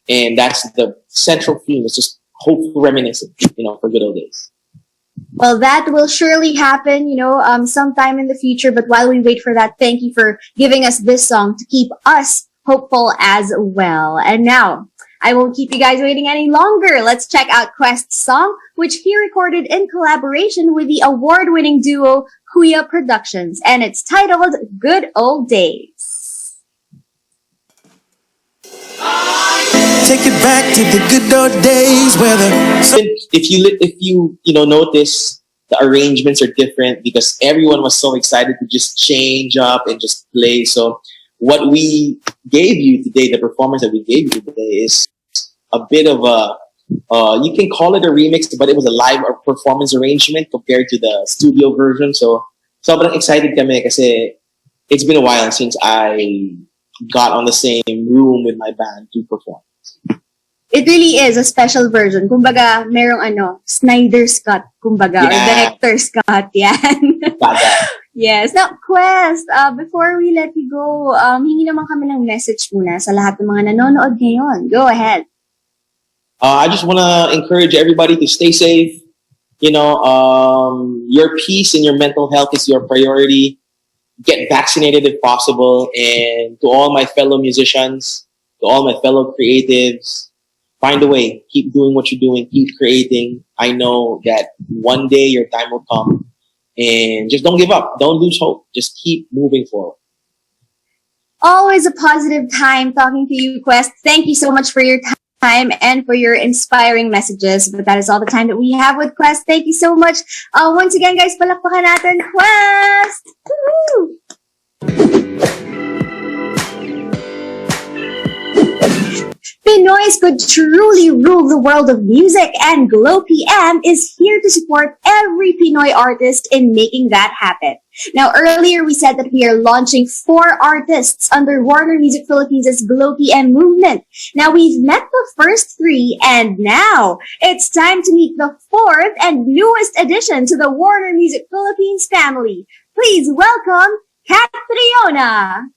and that's the central theme. It's just hopeful reminiscing, for good old days. Well, that will surely happen, sometime in the future. But while we wait for that, thank you for giving us this song to keep us hopeful as well. And now, I won't keep you guys waiting any longer. Let's check out Quest's song, which he recorded in collaboration with the award-winning duo Huya Productions, and it's titled Good Old Days. Take it back to the good old days where if you notice, the arrangements are different because everyone was so excited to just change up and just play. So what we gave you today, the performance that we gave you today, is a bit of a, you can call it a remix, but it was a live performance arrangement compared to the studio version. So sobrang excited kami kasi it's been a while since I got on the same room with my band to perform. It really is a special version. Kumbaga, merong Snyder's cut, kumbaga, or director's cut, yan. Yes. Now, Quest, before we let you go, hingi naman kami ng message muna sa lahat ng mga nanonood ngayon. Go ahead. I just want to encourage everybody to stay safe. Your peace and your mental health is your priority. Get vaccinated if possible. And to all my fellow musicians, to all my fellow creatives, find a way. Keep doing what you're doing. Keep creating. I know that one day your time will come. And just don't give up. Don't lose hope. Just keep moving forward. Always a positive time talking to you, Quest. Thank you so much for your time and for your inspiring messages. But that is all the time that we have with Quest. Thank you so much. Once again, guys, palakpakan natin Quest! Woo-hoo! Pinoys could truly rule the world of music, and GLOPM is here to support every Pinoy artist in making that happen. Now, earlier we said that we are launching 4 artists under Warner Music Philippines' GLOPM movement. Now, we've met the first 3, and now it's time to meet the 4th and newest addition to the Warner Music Philippines family. Please welcome Catriona.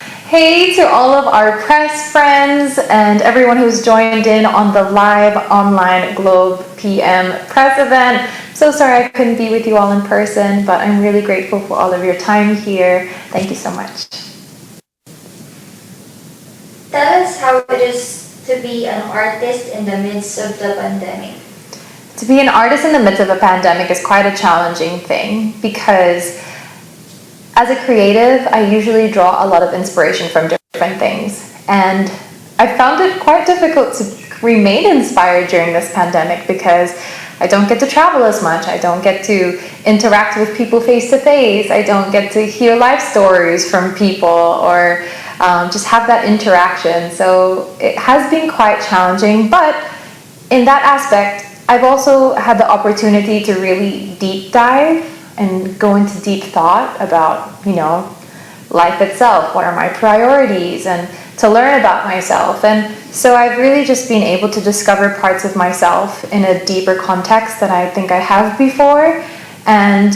Hey to all of our press friends and everyone who's joined in on the live online GLOPM press event. So sorry I couldn't be with you all in person, but I'm really grateful for all of your time here. Thank you so much. Tell us how it is to be an artist in the midst of the pandemic. To be an artist in the midst of a pandemic is quite a challenging thing because as a creative, I usually draw a lot of inspiration from different things. And I found it quite difficult to remain inspired during this pandemic because I don't get to travel as much. I don't get to interact with people face to face. I don't get to hear life stories from people or just have that interaction. So it has been quite challenging. But in that aspect, I've also had the opportunity to really deep dive and go into deep thought about, life itself. What are my priorities? And to learn about myself. And so I've really just been able to discover parts of myself in a deeper context than I think I have before. And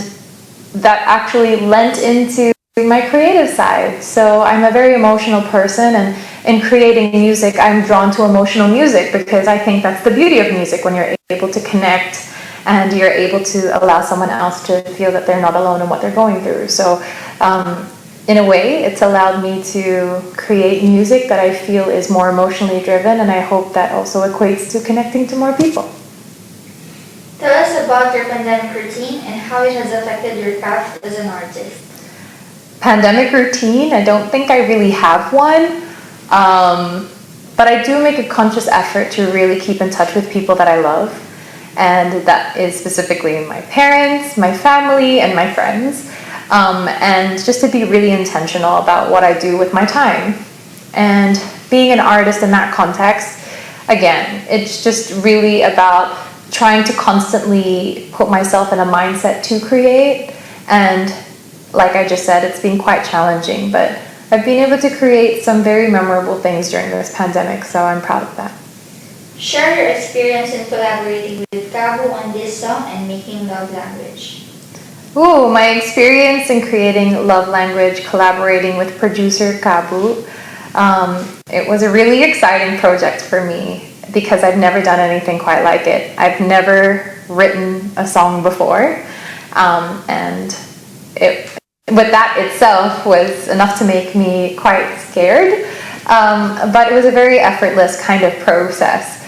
that actually lent into my creative side. So I'm a very emotional person, and in creating music, I'm drawn to emotional music because I think that's the beauty of music, when you're able to connect and you're able to allow someone else to feel that they're not alone in what they're going through. So in a way, it's allowed me to create music that I feel is more emotionally driven, and I hope that also equates to connecting to more people. Tell us about your pandemic routine and how it has affected your craft as an artist. Pandemic routine? I don't think I really have one. But I do make a conscious effort to really keep in touch with people that I love. And that is specifically my parents, my family, and my friends. And just to be really intentional about what I do with my time. And being an artist in that context, again, it's just really about trying to constantly put myself in a mindset to create. And like I just said, it's been quite challenging, but I've been able to create some very memorable things during this pandemic, so I'm proud of that. Share your experience in collaborating with Cabu on this song and making Love Language. Ooh, my experience in creating Love Language, collaborating with producer Cabu, it was a really exciting project for me because I've never done anything quite like it. I've never written a song before, and with that itself was enough to make me quite scared, but it was a very effortless kind of process.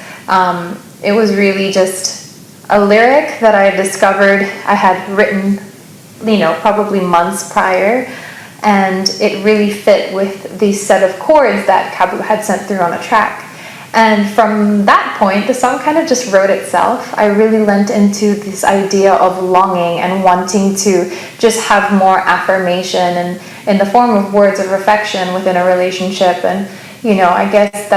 It was really just a lyric that I discovered I had written, probably months prior, and it really fit with the set of chords that Cabu had sent through on a track. And from that point, the song kind of just wrote itself. I really lent into this idea of longing and wanting to just have more affirmation and in the form of words of affection within a relationship. And, I guess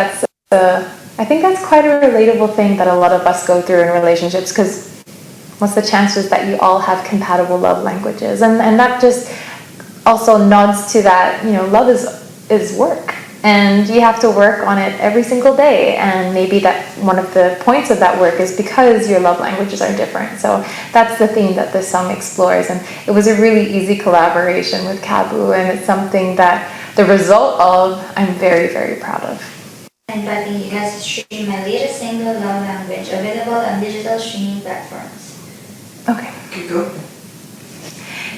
I think that's quite a relatable thing that a lot of us go through in relationships, because what's the chances that you all have compatible love languages? And that just also nods to that, love is work. And you have to work on it every single day. And maybe that one of the points of that work is because your love languages are different. So that's the theme that this song explores. And it was a really easy collaboration with Cabu. And it's something that the result of I'm very, very proud of. I'm inviting you guys to stream my latest single, Love Language, available on digital streaming platforms. Okay, go.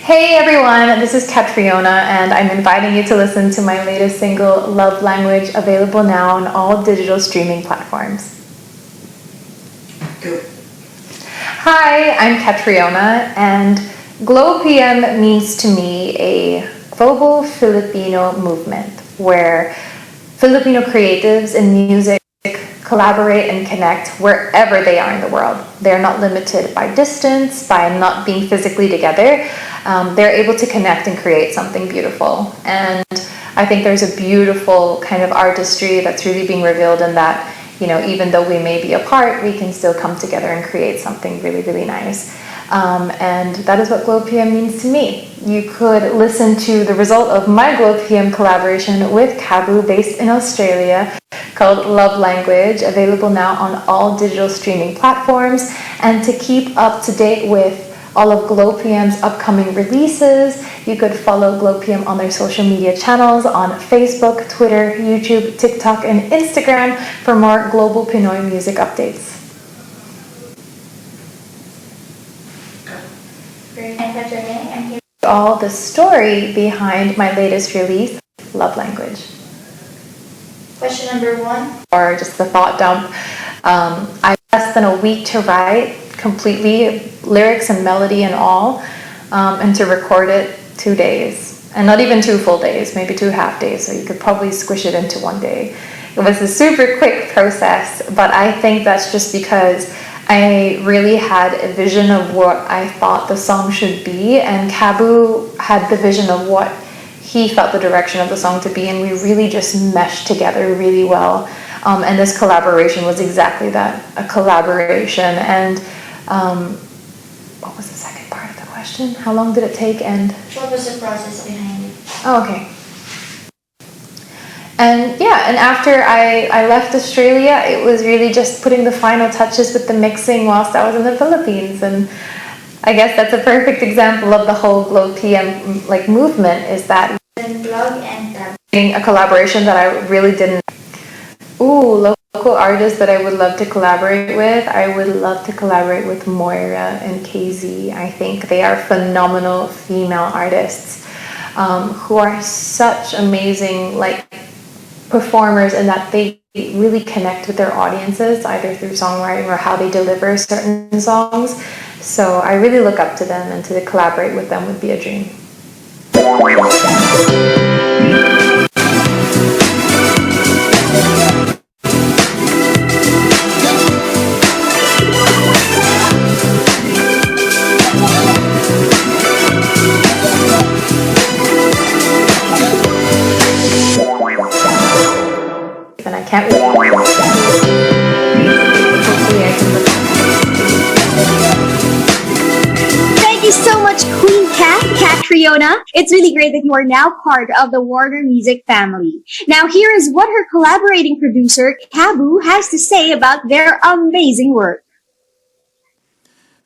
Hey everyone, this is Catriona, and I'm inviting you to listen to my latest single, Love Language, available now on all digital streaming platforms. Go. Hi, I'm Catriona, and GLOPM means to me a global Filipino movement where Filipino creatives in music collaborate and connect wherever they are in the world. They're not limited by distance, by not being physically together. They're able to connect and create something beautiful. And I think there's a beautiful kind of artistry that's really being revealed in that, even though we may be apart, we can still come together and create something really, really nice. And that is what GLOPM means to me. You could listen to the result of my GLOPM collaboration with Cabu, based in Australia, called Love Language, available now on all digital streaming platforms. And to keep up to date with all of GLOPM's upcoming releases, you could follow GLOPM on their social media channels on Facebook, Twitter, YouTube, TikTok, and Instagram for more Global Pinoy music updates. All the story behind my latest release, Love Language. Question number 1. Or just the thought dump. I had less than a week to write completely, lyrics and melody and all, and to record it 2 days. And not even 2 full days, maybe 2 half days, so you could probably squish it into 1 day. It was a super quick process, but I think that's just because I really had a vision of what I thought the song should be, and Cabu had the vision of what he felt the direction of the song to be, and we really just meshed together really well. And this collaboration was exactly that, a collaboration. And what was the second part of the question? How long did it take, and what was the process behind it? Oh, okay. And yeah, and after I left Australia, it was really just putting the final touches with the mixing whilst I was in the Philippines. And I guess that's a perfect example of the whole GLOPM movement, is that a collaboration that I really didn't. Local artists that I would love to collaborate with. I would love to collaborate with Moira and KZ. I think they are phenomenal female artists who are such amazing performers, in that they really connect with their audiences, either through songwriting or how they deliver certain songs. So I really look up to them, and to collaborate with them would be a dream. Catriona. It's really great that you are now part of the Warner Music family. Now, here is what her collaborating producer, Kabu, has to say about their amazing work.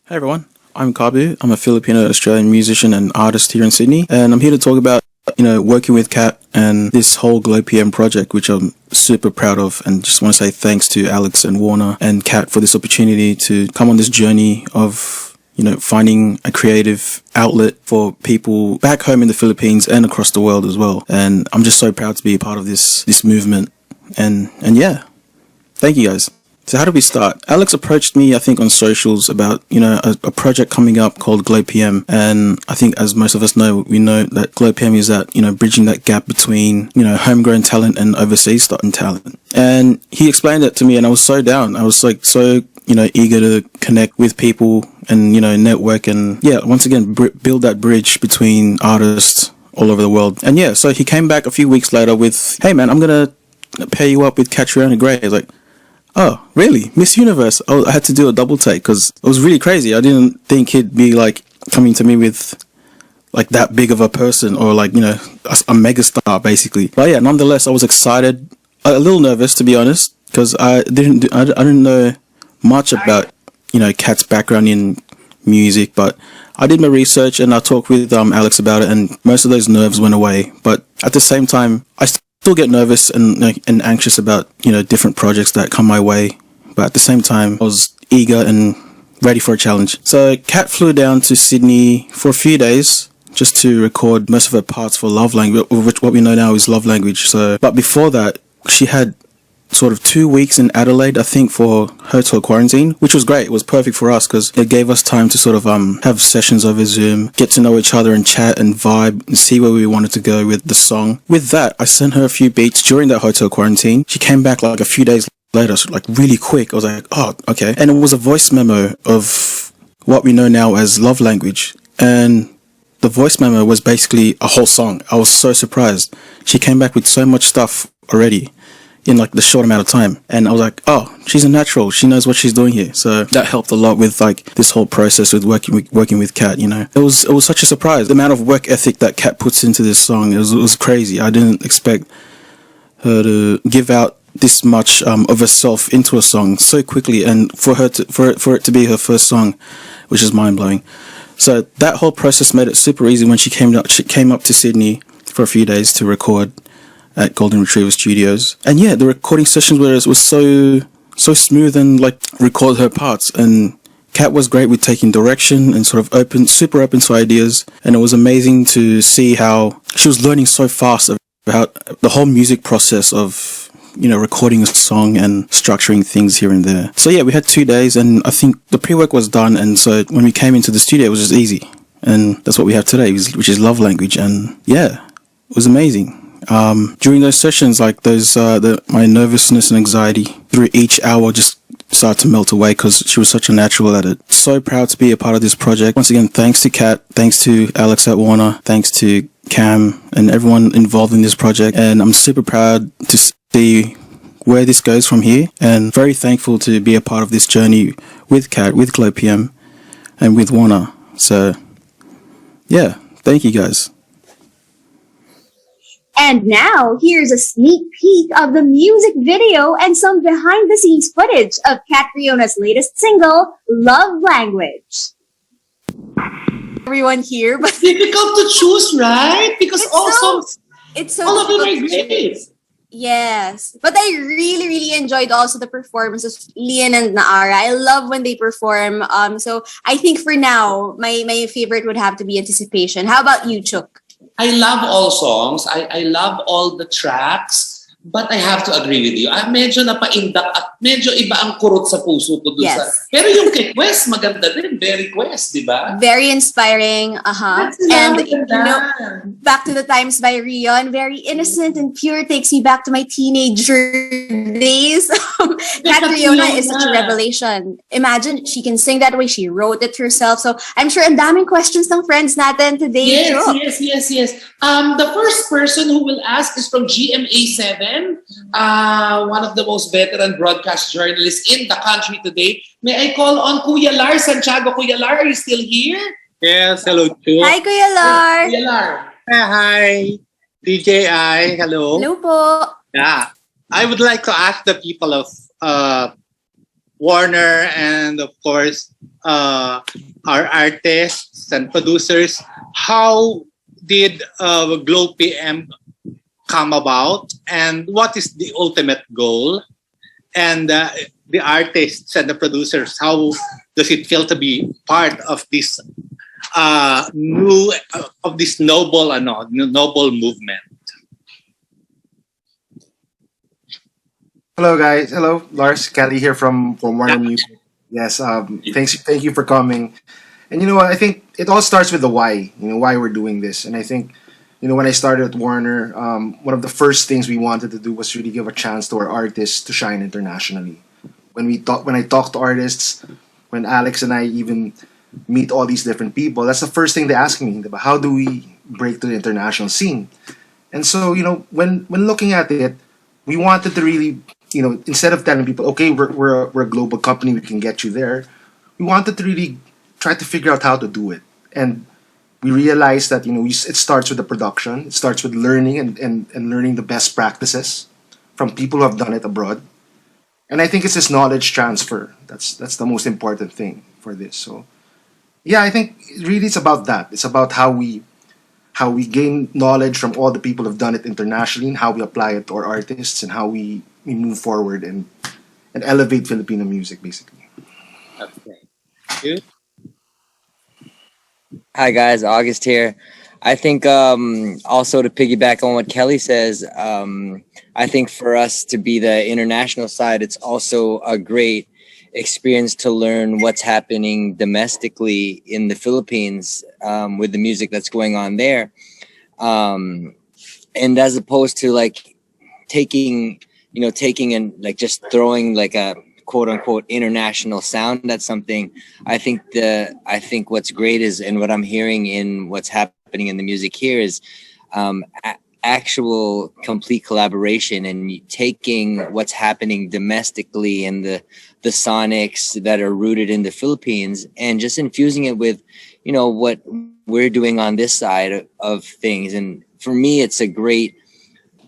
Hey everyone, I'm Kabu. I'm a Filipino Australian musician and artist here in Sydney, and I'm here to talk about working with Kat and this whole GLOPM project, which I'm super proud of, and just want to say thanks to Alex and Warner and Kat for this opportunity to come on this journey of finding a creative outlet for people back home in the Philippines and across the world as well. And I'm just so proud to be a part of this movement. And yeah, thank you guys. So how did we start? Alex approached me, I think, on socials about, a project coming up called GLOPM. And I think, as most of us know, we know that GLOPM is that, bridging that gap between, homegrown talent and overseas starting talent. And he explained it to me and I was so down. I was like so, eager to connect with people and, network and, once again, build that bridge between artists all over the world. And so he came back a few weeks later with, hey man, I'm going to pair you up with Catriona Gray. I was like, oh, really? Miss Universe? I had to do a double take because it was really crazy. I didn't think he'd be like coming to me with like that big of a person or like, a megastar basically. But yeah, nonetheless, I was excited, a little nervous to be honest, because I didn't know much about, Kat's background in music, but I did my research and I talked with Alex about it and most of those nerves went away. But at the same time, I still get nervous and anxious about different projects that come my way, but at the same time I was eager and ready for a challenge. So Kat flew down to Sydney for a few days just to record most of her parts for Love Language, which what we know now is Love Language. So but before that she had sort of 2 weeks in Adelaide, I think, for hotel quarantine, which was great. It was perfect for us because it gave us time to sort of have sessions over Zoom, get to know each other and chat and vibe and see where we wanted to go with the song. With that, I sent her a few beats during that hotel quarantine. She came back like a few days later, so like really quick. I was like, oh, okay. And it was a voice memo of what we know now as Love Language. And the voice memo was basically a whole song. I was so surprised. She came back with so much stuff already in like the short amount of time, and I was like, oh, she's a natural, she knows what she's doing here. So that helped a lot with like this whole process with working with Kat. It was such a surprise, the amount of work ethic that Kat puts into this song. It was crazy. I didn't expect her to give out this much of herself into a song so quickly, and for it to be her first song, which is mind-blowing. So that whole process made it super easy when she came up to Sydney for a few days to record at Golden Retriever Studios. And yeah, the recording sessions was so smooth and like record her parts. And Kat was great with taking direction and sort of super open to ideas. And it was amazing to see how she was learning so fast about the whole music process of, recording a song and structuring things here and there. So yeah, we had 2 days and I think the pre-work was done. And so when we came into the studio, it was just easy. And that's what we have today, which is Love Language. And yeah, it was amazing. During those sessions, like my nervousness and anxiety through each hour just started to melt away because she was such a natural at it. So proud to be a part of this project. Once again, thanks to Kat, thanks to Alex at Warner, thanks to Cam and everyone involved in this project. And I'm super proud to see where this goes from here, and very thankful to be a part of this journey with Kat, with GLOPM, and with Warner. So yeah, thank you guys. And now, here's a sneak peek of the music video and some behind-the-scenes footage of Catriona's latest single, Love Language. Everyone here, but difficult to choose, right? Because it's so all of them are difficult. great. Yes, but I really, really enjoyed also the performance of Leanne and Naara. I love when they perform. So I think for now, my favorite would have to be Anticipation. How about you, Chuk? I love all songs. I love all the tracks. But I have to agree with you. Medyo napaindak at medyo iba ang kurot sa puso ko dun sa... Pero yung kay Quest, maganda din. Very Quest, di ba? Very inspiring. And, Back to the Times by Reon, very innocent and pure, takes me back to my teenager days. Catriona is such a revelation. Imagine, she can sing that way. She wrote it herself. So, I'm sure ang daming questions ng friends natin today. Yes. The first person who will ask is from GMA7. One of the most veteran broadcast journalists in the country today. May I call on Kuya Lar Santiago? Kuya Lar, are you still here? Yes, hello, Chu. Hi, Kuya Lar. Hi, DJI. Hello. Hello po. Yeah, I would like to ask the people of Warner and of course our artists and producers, how did GLOPM come about, and what is the ultimate goal? And the artists and the producers, how does it feel to be part of this new of this noble movement? Hello, guys. Hello, Lars, Kelly here from Warner Music. Yes, thank you for coming. And you know what? I think it all starts with the why. You know why we're doing this. And I think, you know, when I started at Warner, one of the first things we wanted to do was really give a chance to our artists to shine internationally. When I talk to artists, when Alex and I even meet all these different people, that's the first thing they ask me. Diba? How do we break to the international scene? And so, you know, when looking at it, we wanted to really, you know, instead of telling people, okay, we're a global company, we can get you there, we wanted to really try to figure out how to do it. And we realized that, you know, it starts with the production, it starts with learning and learning the best practices from people who have done it abroad. And I think it's this knowledge transfer. That's the most important thing for this. So yeah, I think really it's about that. It's about how we gain knowledge from all the people who've done it internationally and how we apply it to our artists and how we move forward and elevate Filipino music basically. Okay. You? Hi guys, August here. I think also to piggyback on what Kelly says, I think for us to be the international side, it's also a great experience to learn what's happening domestically in the Philippines with the music that's going on there. And as opposed to like taking and like just throwing like a quote unquote international sound at something, I think what's great is, and what I'm hearing in what's happening in the music here is actual complete collaboration and taking what's happening domestically and the sonics that are rooted in the Philippines and just infusing it with, you know, what we're doing on this side of things. And for me, it's a great,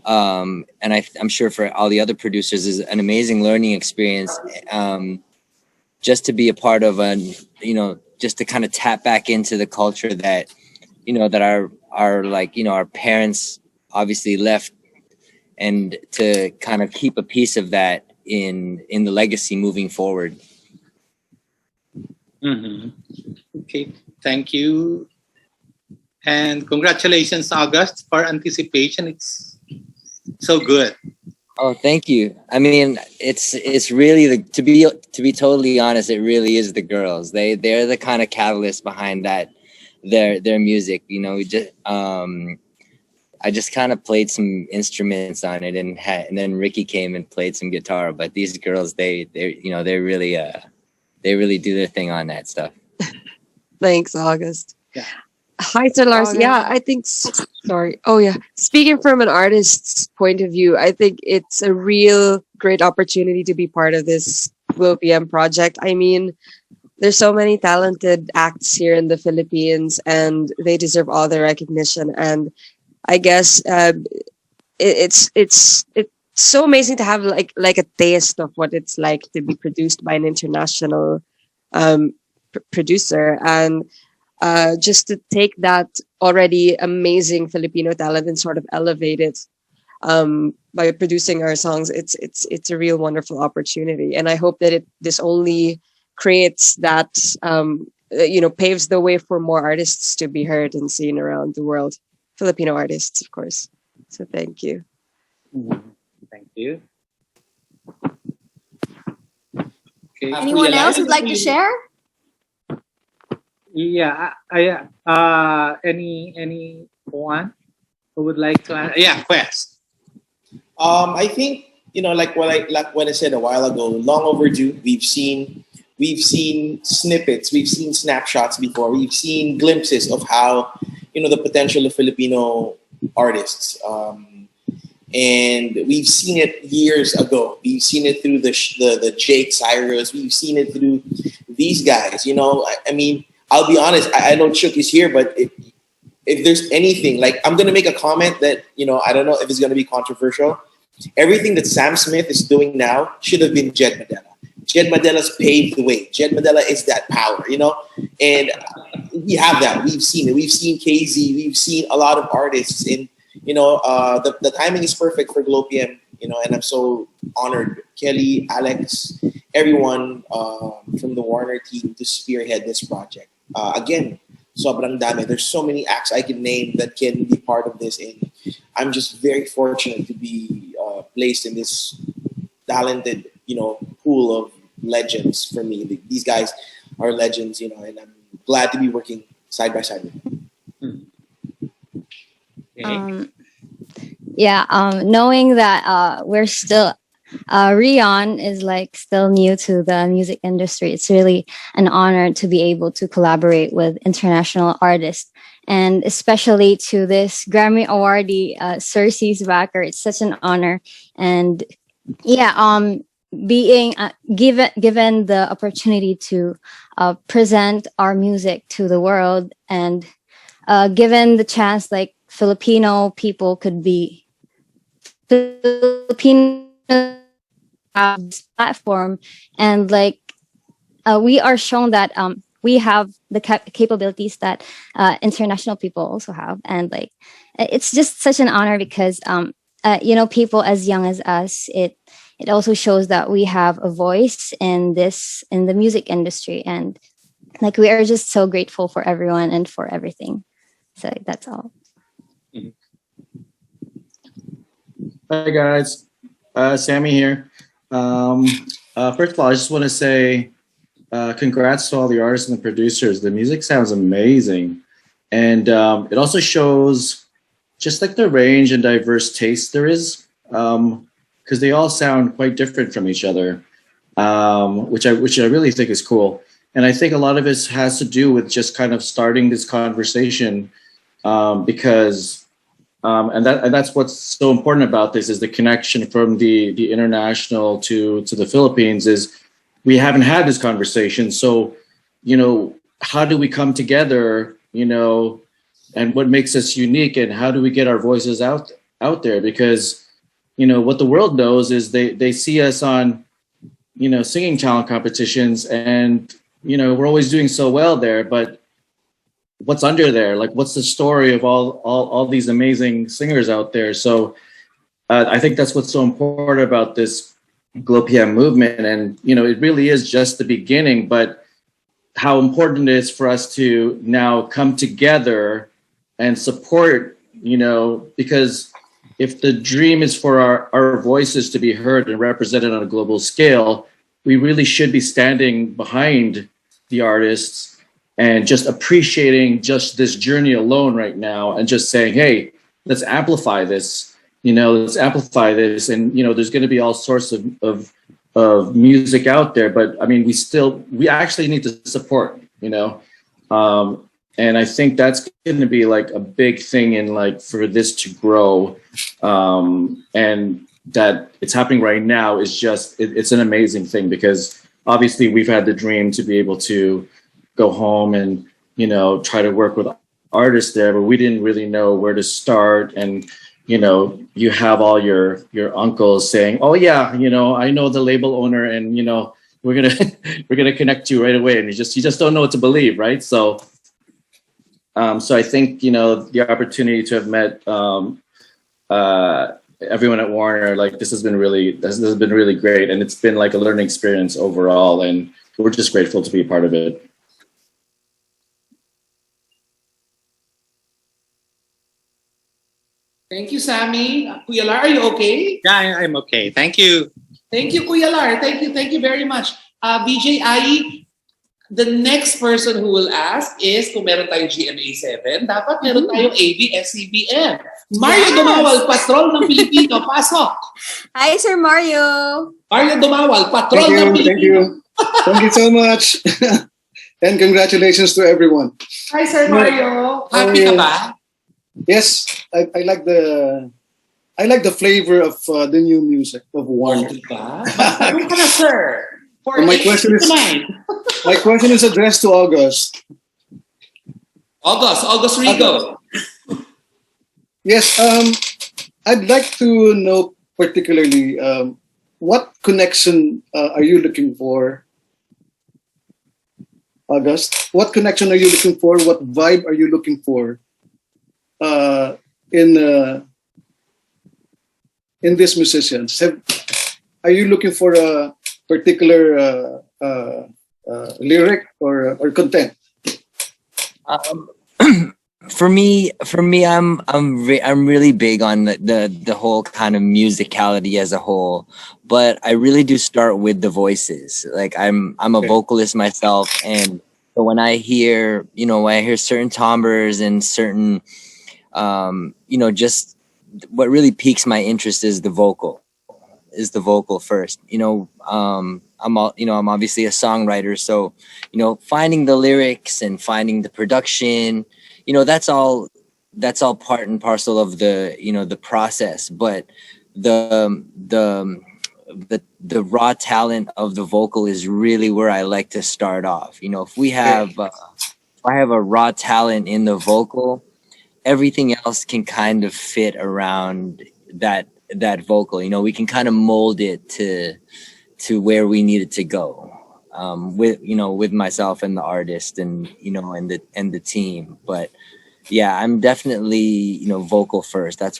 and I'm sure for all the other producers, is an amazing learning experience, just to be a part of just to kind of tap back into the culture that, you know, that our like, you know, our parents obviously left, and to kind of keep a piece of that in the legacy moving forward. Mm-hmm. Okay, thank you. And congratulations, August, for anticipation. It's so good. Oh, thank you. I mean, it's really to be totally honest, it really is the girls. They're the kind of catalyst behind that, their music. You know, I just kind of played some instruments on it, and then Ricky came and played some guitar. But these girls, they really do their thing on that stuff. Thanks, August. Yeah. Hi, to Lars. August. Yeah, I think. Sorry. Oh, yeah. Speaking from an artist's point of view, I think it's a real great opportunity to be part of this GLOPM project. I mean, there's so many talented acts here in the Philippines, and they deserve all the recognition. And I guess it's so amazing to have like a taste of what it's like to be produced by an international producer, and just to take that already amazing Filipino talent and sort of elevate it by producing our songs. It's a real wonderful opportunity, and I hope that this only creates that paves the way for more artists to be heard and seen around the world. Filipino artists, of course. So thank you. Thank you. Okay. Anyone else would like to share? Yeah, anyone who would like to? Yeah, Quest. I think, you know, like what I said a while ago, long overdue. We've seen snippets, we've seen snapshots before, we've seen glimpses of how, you know, the potential of Filipino artists, and we've seen it years ago. We've seen it through the Jake Cyrus. We've seen it through these guys. You know, I mean, I'll be honest. I know Chuck is here, but if there's anything, like, I'm gonna make a comment that, I don't know if it's gonna be controversial. Everything that Sam Smith is doing now should have been Jed Madela. Jed Madela's paved the way. Jed Madela is that power, and we have that. We've seen it. We've seen KZ. We've seen a lot of artists, and the timing is perfect for GLOPM. And I'm so honored, Kelly, Alex, everyone from the Warner team to spearhead this project. Again, sobrang dami. There's so many acts I can name that can be part of this, and I'm just very fortunate to be placed in this talented, pool of legends for me. These guys are legends, and I'm glad to be working side by side with them. Knowing that we're still Reon is like still new to the music industry. It's really an honor to be able to collaborate with international artists, and especially to this Grammy awardee, Xerxes Bakker. It's such an honor, and being given the opportunity to present our music to the world, and given the chance, like Filipino people could be Filipino platform, and like we are shown that we have the capabilities that international people also have, and like it's just such an honor because people as young as us, it also shows that we have a voice in the music industry, and like we are just so grateful for everyone and for everything. So that's all. Hi guys, Sammy here. First of all, I just want to say congrats to all the artists and the producers. The music sounds amazing, and it also shows just like the range and diverse taste there is, because they all sound quite different from each other, which I really think is cool. And I think a lot of it has to do with just kind of starting this conversation, because and that's what's so important about this is the connection from the international to the Philippines. Is we haven't had this conversation, so how do we come together, and what makes us unique, and how do we get our voices out there? Because what the world knows is they see us on singing talent competitions, and we're always doing so well there, but what's under there? Like, what's the story of all these amazing singers out there? So I think that's what's so important about this GLOPM movement. And, it really is just the beginning, but how important it is for us to now come together and support, because if the dream is for our voices to be heard and represented on a global scale, we really should be standing behind the artists and just appreciating just this journey alone right now, and just saying, hey, let's amplify this, let's amplify this. And, there's going to be all sorts of music out there, but I mean, we actually need to support, and I think that's going to be like a big thing in like for this to grow, and that it's happening right now is just, it's an amazing thing, because obviously we've had the dream to be able to go home and, try to work with artists there, but we didn't really know where to start. And, you have all your uncles saying, oh yeah, I know the label owner, and, we're going to, we're going to connect you right away. And you just don't know what to believe. Right. So I think, the opportunity to have met everyone at Warner, like this has been really great. And it's been like a learning experience overall. And we're just grateful to be a part of it. Thank you, Sammy. Kuya Lar, are you okay? Yeah, I'm okay. Thank you. Thank you, Kuya Lar. Thank you very much. BJ Ai, the next person who will ask is kung meron tayong GMA7, dapat meron tayong ABS-CBN. Mario Dumawal, Patrol ng Pilipino. Pasok! Hi, Sir Mario. Mario Dumawal, Patrol ng Pilipino. Thank you so much. And congratulations to everyone. Hi, Sir Mario. Happy ka ba? Yes, I like the flavor of the new music of Warner. Ano ka na, sir? My question is addressed to August. August Rigo. Yes, I'd like to know particularly what connection are you looking for, August? What connection are you looking for? What vibe are you looking for uh, in uh, in these musicians? Are you looking for a particular lyric or content? Um, for me, I'm really big on the whole kind of musicality as a whole, but I really do start with the voices. Like I'm a vocalist myself, and so when I hear certain timbres and certain just what really piques my interest is the vocal first. I'm obviously a songwriter, so finding the lyrics and finding the production, that's all part and parcel of the process. But the raw talent of the vocal is really where I like to start off. If I have a raw talent in the vocal, everything else can kind of fit around that vocal. We can kind of mold it to where we need it to go, with myself and the artist and the team. But yeah, I'm definitely vocal first. That's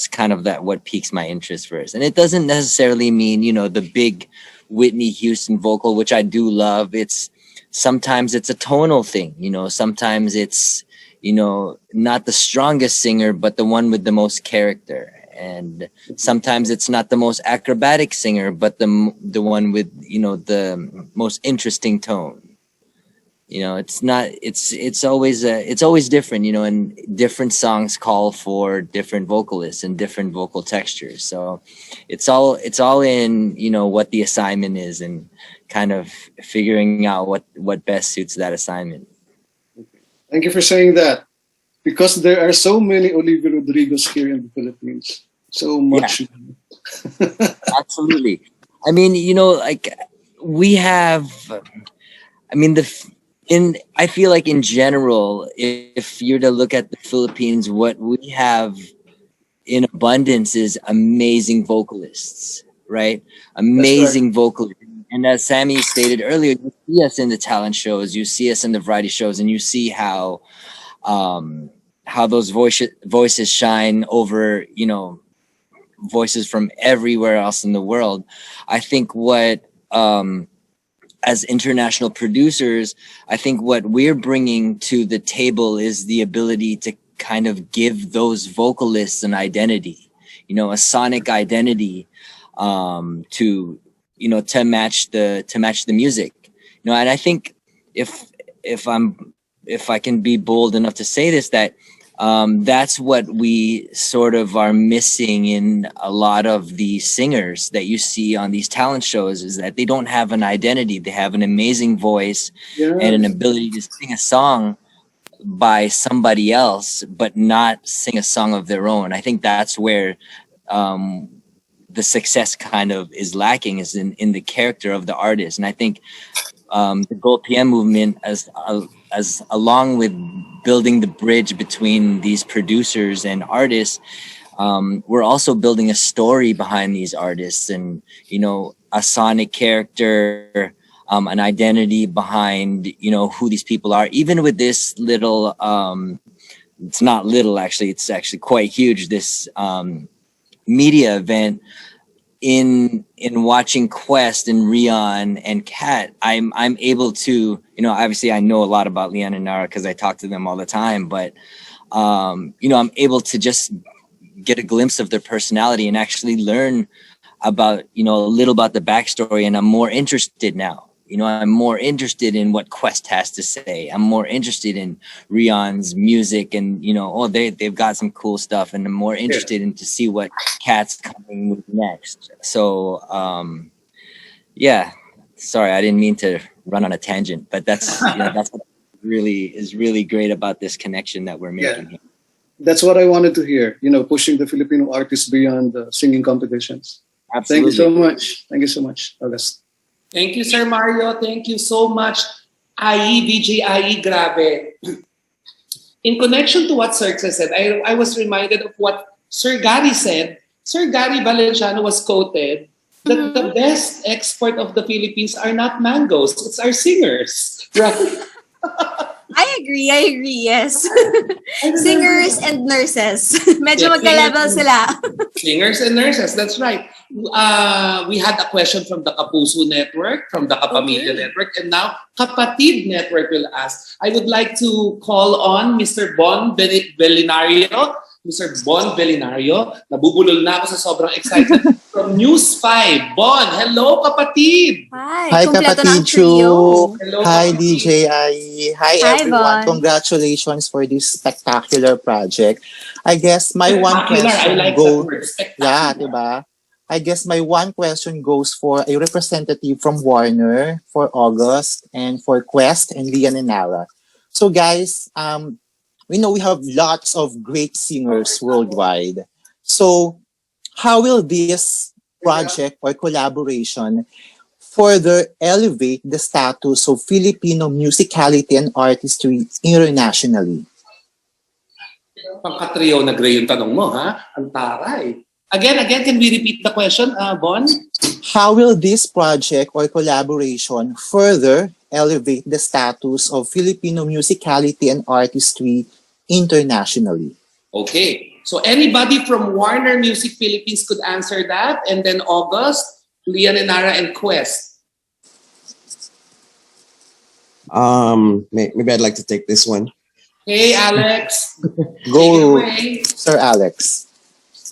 kind of that what piques my interest first. And it doesn't necessarily mean the big Whitney Houston vocal, which I do love. Sometimes it's a tonal thing. Sometimes it's not the strongest singer, but the one with the most character. And sometimes it's not the most acrobatic singer, but the one with the most interesting tone. It's always different. And different songs call for different vocalists and different vocal textures. So it's all in what the assignment is and kind of figuring out what best suits that assignment. Thank you for saying that. Because there are so many Olivia Rodrigos here in the Philippines. So much. Yeah. Absolutely. I mean, we have, I feel like in general, if you're to look at the Philippines, what we have in abundance is amazing vocalists, right? Amazing vocalists. And as Sammy stated earlier, you see us in the talent shows, you see us in the variety shows, and you see how those voices shine over, voices from everywhere else in the world. I think as international producers, I think what we're bringing to the table is the ability to kind of give those vocalists an identity, a sonic identity, to match the music, and I think if I can be bold enough to say this, that that's what we sort of are missing in a lot of the singers that you see on these talent shows, is that they don't have an identity. They have an amazing voice and an ability to sing a song by somebody else, but not sing a song of their own. I think that's where the success kind of is lacking, is in the character of the artist. And I think the GLOPM movement, as along with building the bridge between these producers and artists, we're also building a story behind these artists, and a sonic character, an identity behind who these people are. Even with this little, it's not little actually, it's actually quite huge, this media event. In watching Quest and Reon and Kat, I'm able to, obviously I know a lot about Leanne and Naara because I talk to them all the time, but I'm able to just get a glimpse of their personality and actually learn about, a little about the backstory. And I'm more interested now. I'm more interested in what Quest has to say. I'm more interested in Reon's music, and they've got some cool stuff, and I'm more interested in to see what Kat's coming with next. So yeah, sorry, I didn't mean to run on a tangent, but that's that's what is really great about this connection that we're making here. That's what I wanted to hear. Pushing the Filipino artists beyond the singing competitions. Absolutely. Thank you so much. Thank you so much, August. Thank you, Sir Mario. Thank you so much. IE, VJ IE, grabe. in connection to what Xerxes said, I was reminded of what Sir Gary said. Sir Gary Valenciano was quoted that the best export of the Philippines are not mangoes, it's our singers, right? I agree, yes. Singers and nurses. Medyo Yeah, magka-level sila. Singers and nurses, that's right. We had a question from the Kapuso Network, from the Kapamilya Network, and now Kapatid Network will ask. I would like to call on Mr. Bon Belinario. Mr. Bon Belinario. Nabubulol na ako sa sobrang excited. From News 5. Bon, hello kapatid! Hi, kapatid Chu. Hi, DJ Ai. Hi, Hi, everyone. Von. Congratulations for this spectacular project. I guess my one Spectacular, question I like goes... that word, Yeah, diba? I guess my one question goes for a representative from Warner, for August, and for Quest, and Leanne and Naara. So guys, we know we have lots of great singers worldwide. So how will this project or collaboration further elevate the status of Filipino musicality and artistry internationally? Pang Catriona Gray yung tanong mo, ha? Ang taray. Again, can we repeat the question, Bon? How will this project or collaboration further elevate the status of Filipino musicality and artistry internationally? Okay. So anybody from Warner Music Philippines could answer that. And then August, Leanne and Naara and Quest. Maybe I'd like to take this one. Hey, Alex. Go, Sir Alex.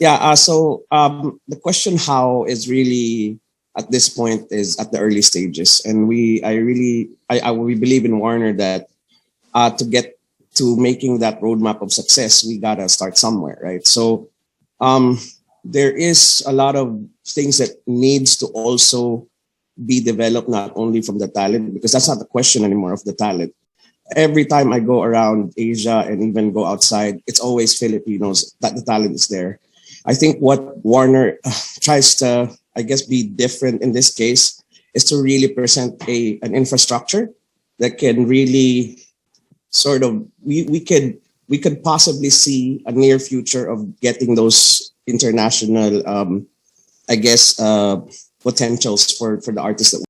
Yeah, so the question how is really at this point is at the early stages. And we believe in Warner that to get to making that roadmap of success, we gotta start somewhere, right? So there is a lot of things that needs to also be developed, not only from the talent, because that's not the question anymore of the talent. Every time I go around Asia and even go outside, it's always Filipinos that the talent is there. I think what Warner tries to, I guess, be different in this case is to really present an infrastructure that can really sort of, we could possibly see a near future of getting those international, I guess, potentials for the artists that